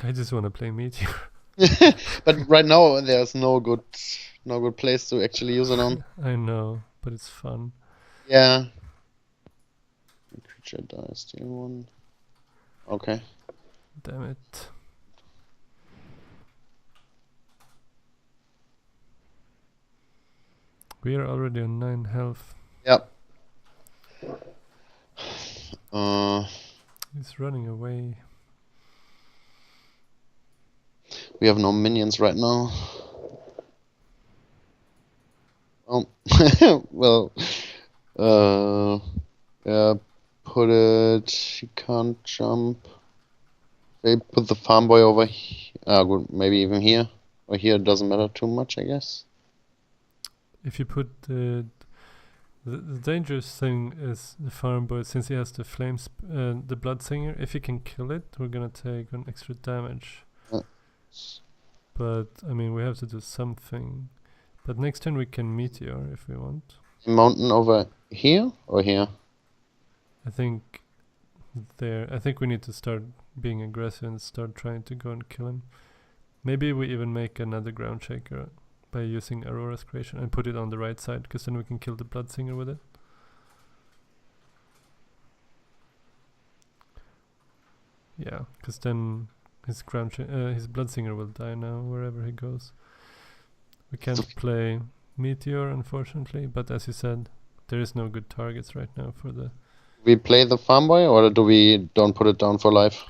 I just wanna play Meteor. But right now there's no good place to actually use it on. I know, but it's fun. Yeah. Creature dies, steal 1. Okay. Damn it. We are already on 9 health. Yep. He's running away. We have no minions right now. Oh, well, yeah, put it. He can't jump. They put the farm boy over here. Good, maybe even here. Or here, it doesn't matter too much, I guess. If you put the dangerous thing is the farm boy, since he has the flames, the blood singer. If he can kill it, we're gonna take an extra damage. But I mean, we have to do something. But next turn we can meteor if we want. Mountain over here or here? I think there. I think we need to start being aggressive and start trying to go and kill him. Maybe we even make another ground shaker by using Aurora's Creation and put it on the right side, because then we can kill the blood singer with it. Yeah, because then his his blood singer will die now wherever he goes. We can't play meteor, unfortunately, but as you said, there is no good targets right now for the... We play the farm boy, or do we don't put it down for life?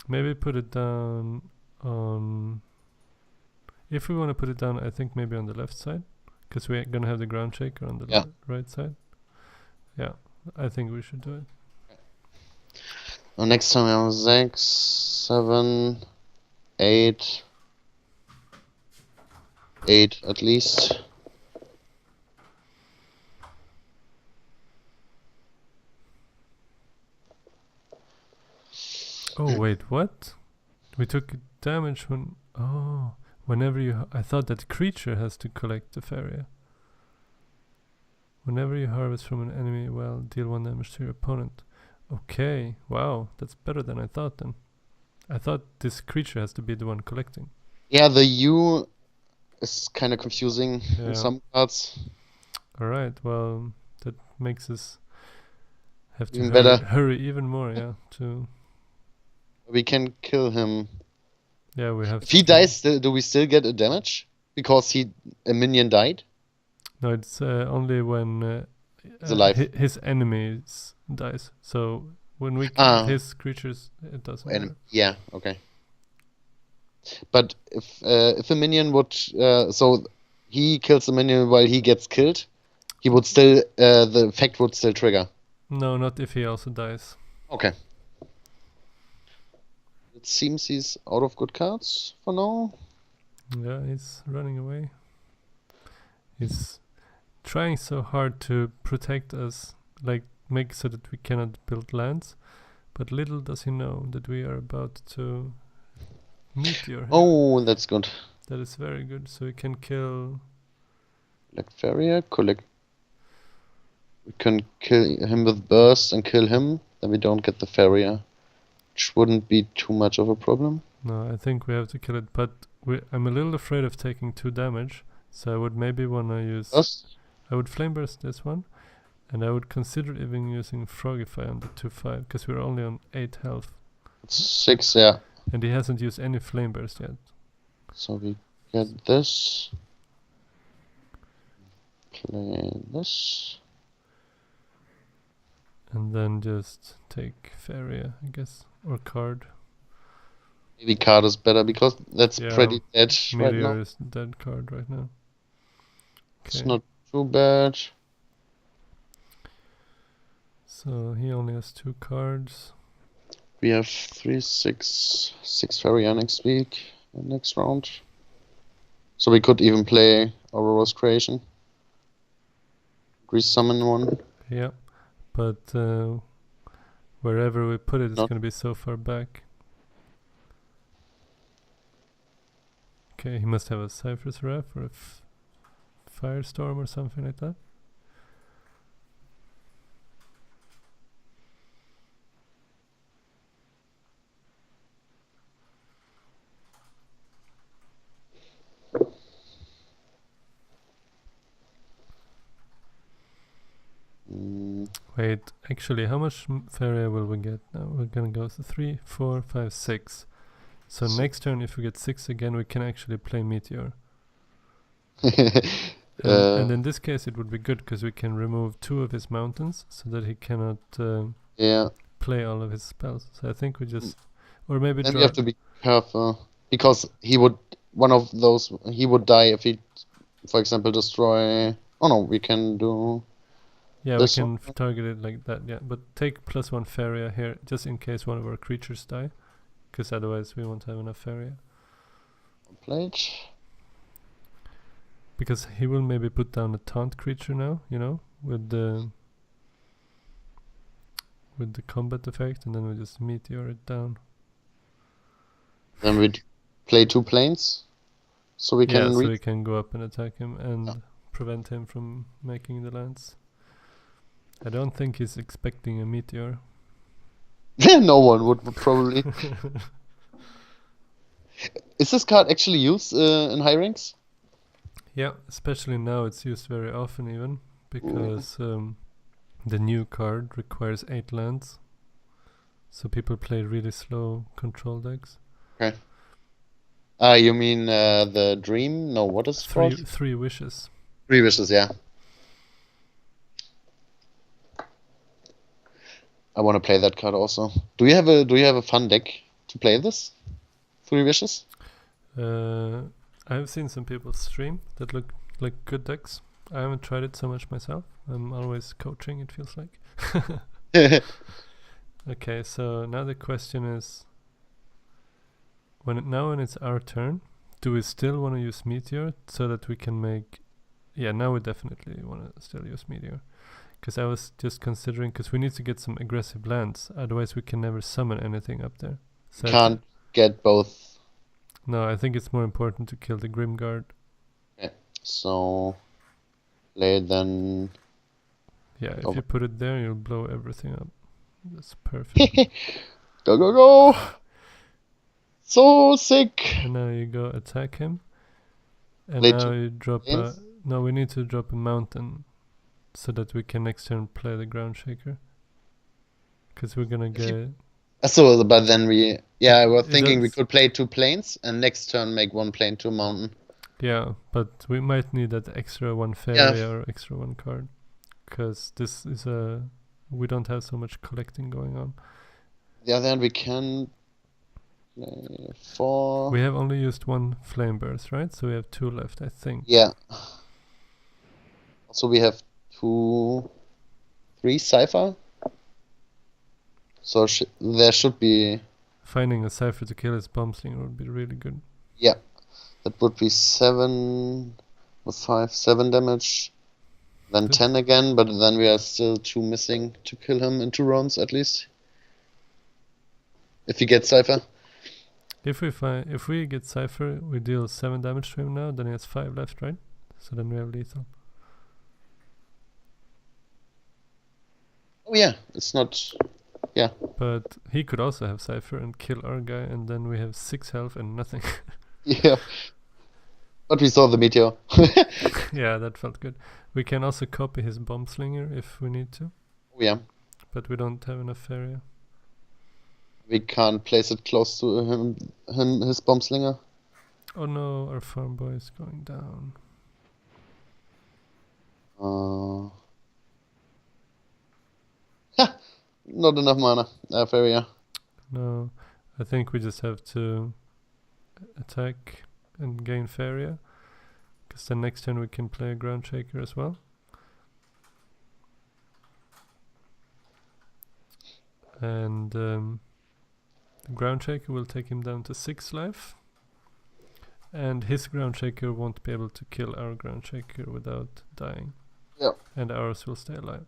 Maybe put it down on... If we want to put it down, I think maybe on the left side, because we're gonna have the ground shaker on the Yeah. right side. Yeah, I think we should do it. Next time we have 6, 7, 8. 8 at least. Oh wait, what? We took damage when... Oh, whenever you... I thought that creature has to collect the Faeria. Whenever you harvest from an enemy, well, deal 1 damage to your opponent. Okay, wow, that's better than I thought then. I thought this creature has to be the one collecting. Yeah, the U is kind of confusing Yeah. in some cards. Alright, well, that makes us have to Even better. hurry even more, yeah, to... We can kill him. Yeah, we have If to he kill him. dies, do we still get a damage? Because a minion died? No, it's He's only when alive. his enemies dies. So when we kill his creatures, it doesn't matter. Yeah, okay. But if a minion would... so he kills a minion while he gets killed, he would still... the effect would still trigger. No, not if he also dies. Okay. It seems he's out of good cards for now. Yeah, he's running away. He's trying so hard to protect us, like make so that we cannot build lands. But little does he know that we are about to meteor him. Oh, that's good. That is very good. So we can kill... Collect Faeria, collect... We can kill him with Burst and kill him, then we don't get the Faeria. Which wouldn't be too much of a problem. No, I think we have to kill it, but I'm a little afraid of taking 2 damage, so I would maybe want to use... Burst? I would Flame Burst this one, and I would consider even using Frogify on the 2/5, because we're only on 8 health. It's 6, yeah. And he hasn't used any Flame Burst yet. So we get this. Play this. And then just take Faeria, I guess, or card. Maybe card is better because that's pretty dead right now. Meteor is dead card right now. It's not too bad. So he only has 2 cards. We have 3, 6 Faeria next week, next round. So we could even play Aurora's Creation. Resummon one. Yeah, but wherever we put it, it's going to be so far back. Okay, he must have a Cypher's Wrath or a Firestorm or something like that. Wait, actually, how much Faeria will we get now? We're gonna go to 3, 4, 5, 6. So next turn, if we get 6 again, we can actually play Meteor. And in this case, it would be good because we can remove 2 of his mountains so that he cannot play all of his spells. So I think we just, or maybe we have to be careful because he would die if he, for example, destroy. Oh no, we can do. Yeah, we can target it like that. Yeah, but take +1 Faeria here just in case one of our creatures die, because otherwise we won't have enough Faeria. Plate. Because he will maybe put down a taunt creature now, you know, with the combat effect, and then we just meteor it down. Then we'd play 2 planes, so we can. So we can go up and attack him and prevent him from making the lands. I don't think he's expecting a meteor. No one would probably. Is this card actually used in high ranks? Yeah, especially now it's used very often even, because the new card requires 8 lands. So people play really slow control decks. Okay. You mean the Dream? No, what is it called? 3 wishes. 3 wishes, yeah. I want to play that card also. Do you have a fun deck to play this? 3 wishes? I've seen some people stream that look like good decks. I haven't tried it so much myself. I'm always coaching, it feels like. Okay, so now the question is, when it's our turn, do we still want to use Meteor so that we can make... Yeah, now we definitely want to still use Meteor. Because I was just considering, because we need to get some aggressive lands, otherwise we can never summon anything up there. So Can't get both. No, I think it's more important to kill the Grimguard. Okay. So play then. Yeah, if Over. you put it there, you'll blow everything up. That's perfect. Go, go, go! So sick! And now you go attack him. And Play now two you drop planes. No, we need to drop a mountain so that we can next turn play the ground shaker. Because we're gonna get... So, but then we... Yeah, I was It thinking we does- could play 2 planes and next turn make 1 plane to a mountain. Yeah, but we might need that extra one Faeria or extra one card. Because this is a... We don't have so much collecting going on. The other hand, we can play 4. We have only used one Flame Burst, right? So we have 2 left, I think. Yeah. Also, we have 2, 3 Cypher. So there should be... Finding a Cypher to kill his Bombslinger would be really good. Yeah. That would be 7 with 5, 7 damage. Then Good. 10 again, but then we are still 2 missing to kill him in 2 rounds at least. If he gets Cypher. If we get Cypher, we deal 7 damage to him now, then he has 5 left, right? So then we have lethal. Oh yeah, it's not... Yeah. But he could also have Cypher and kill our guy, and then we have 6 health and nothing. Yeah. But we saw the meteor. Yeah, that felt good. We can also copy his Bombslinger if we need to. Oh yeah. But we don't have enough area. We can't place it close to his bomb slinger. Oh no, our farm boy is going down. Not enough mana. Faeria. No, I think we just have to attack and gain Faeria. Because then next turn we can play a Ground Shaker as well. And the Ground Shaker will take him down to 6 life. And his Ground Shaker won't be able to kill our Ground Shaker without dying. Yeah. And ours will stay alive.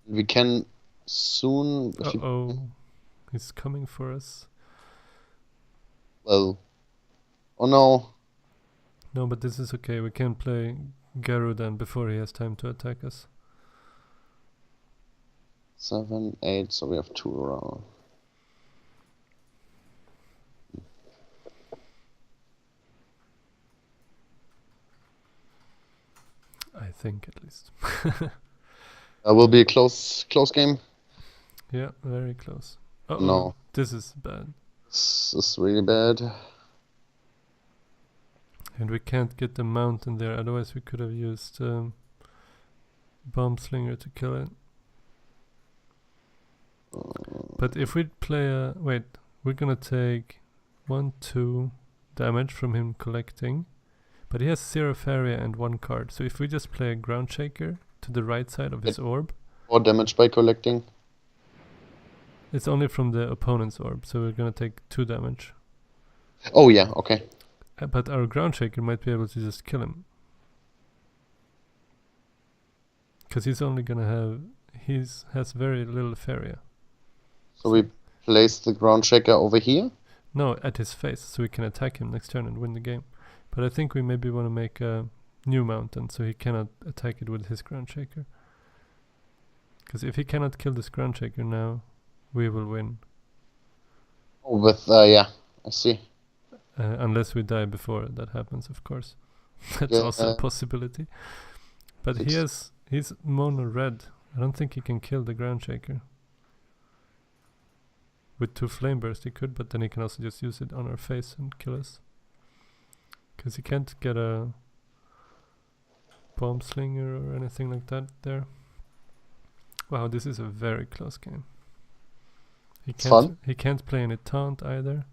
We can soon... Uh-oh. He's coming for us. Well... Oh no. No, but this is okay. We can play Garudan before he has time to attack us. 7, 8, so we have 2 around. I think at least. Will be a close game. Yeah, very close. Uh-oh, No. this is bad. This is really bad. And we can't get the mountain there, otherwise we could have used Bomb Slinger to kill it. But if we play a... Wait, we're gonna take 1, 2 damage from him collecting. But he has 0 Faeria and 1 card. So if we just play a Ground Shaker to the right side of his orb... 4 damage by collecting. It's only from the opponent's orb, so we're gonna take 2 damage. Oh yeah, okay. But our Ground Shaker might be able to just kill him. Because he's only gonna have... has very little Faeria. So we place the ground shaker over here? No, at his face, so we can attack him next turn and win the game. But I think we maybe want to make a new mountain, so he cannot attack it with his Ground Shaker. Because if he cannot kill this Ground Shaker now, we will win. Oh, with, yeah, I see. Unless we die before that happens, of course. That's Yeah, also a possibility. But he's mono red. I don't think he can kill the Ground Shaker. With 2 Flame Burst he could, but then he can also just use it on our face and kill us. Because he can't get a Bomb Slinger or anything like that there. Wow, this is a very close game. He can't play any taunt either.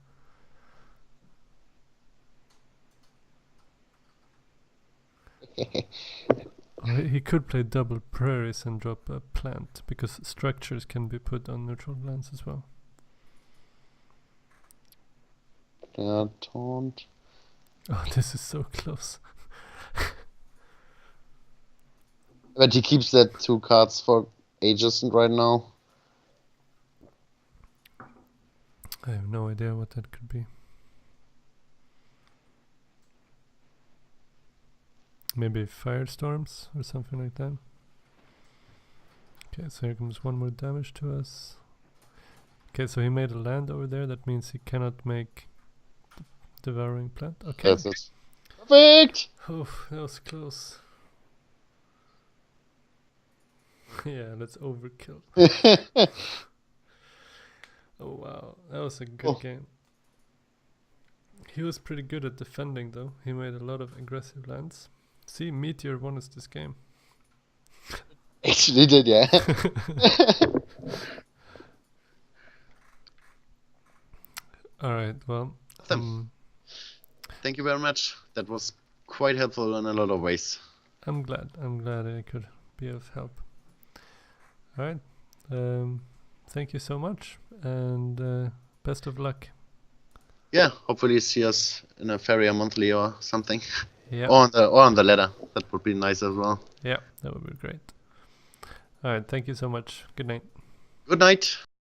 Or he could play double prairies and drop a plant, because structures can be put on neutral lands as well. Yeah, taunt. Oh, this is so close. But he keeps that 2 cards for ages right now. I have no idea what that could be. Maybe firestorms or something like that. Okay, so here comes one more damage to us. Okay, so he made a land over there. That means he cannot make devouring plant. Okay. That's it. Perfect! Oh, that was close. Yeah, that's overkill. Oh wow, that was a good game. He was pretty good at defending though. He made a lot of aggressive lands. See, Meteor won us this game. Actually did, yeah. Alright, well. Thank you very much. That was quite helpful in a lot of ways. I'm glad I could be of help. Alright. Thank you so much, and best of luck. Yeah, hopefully see us in a Faeria monthly or something. Yeah. Or on the ladder. That would be nice as well. Yeah, that would be great. Alright, thank you so much. Good night. Good night.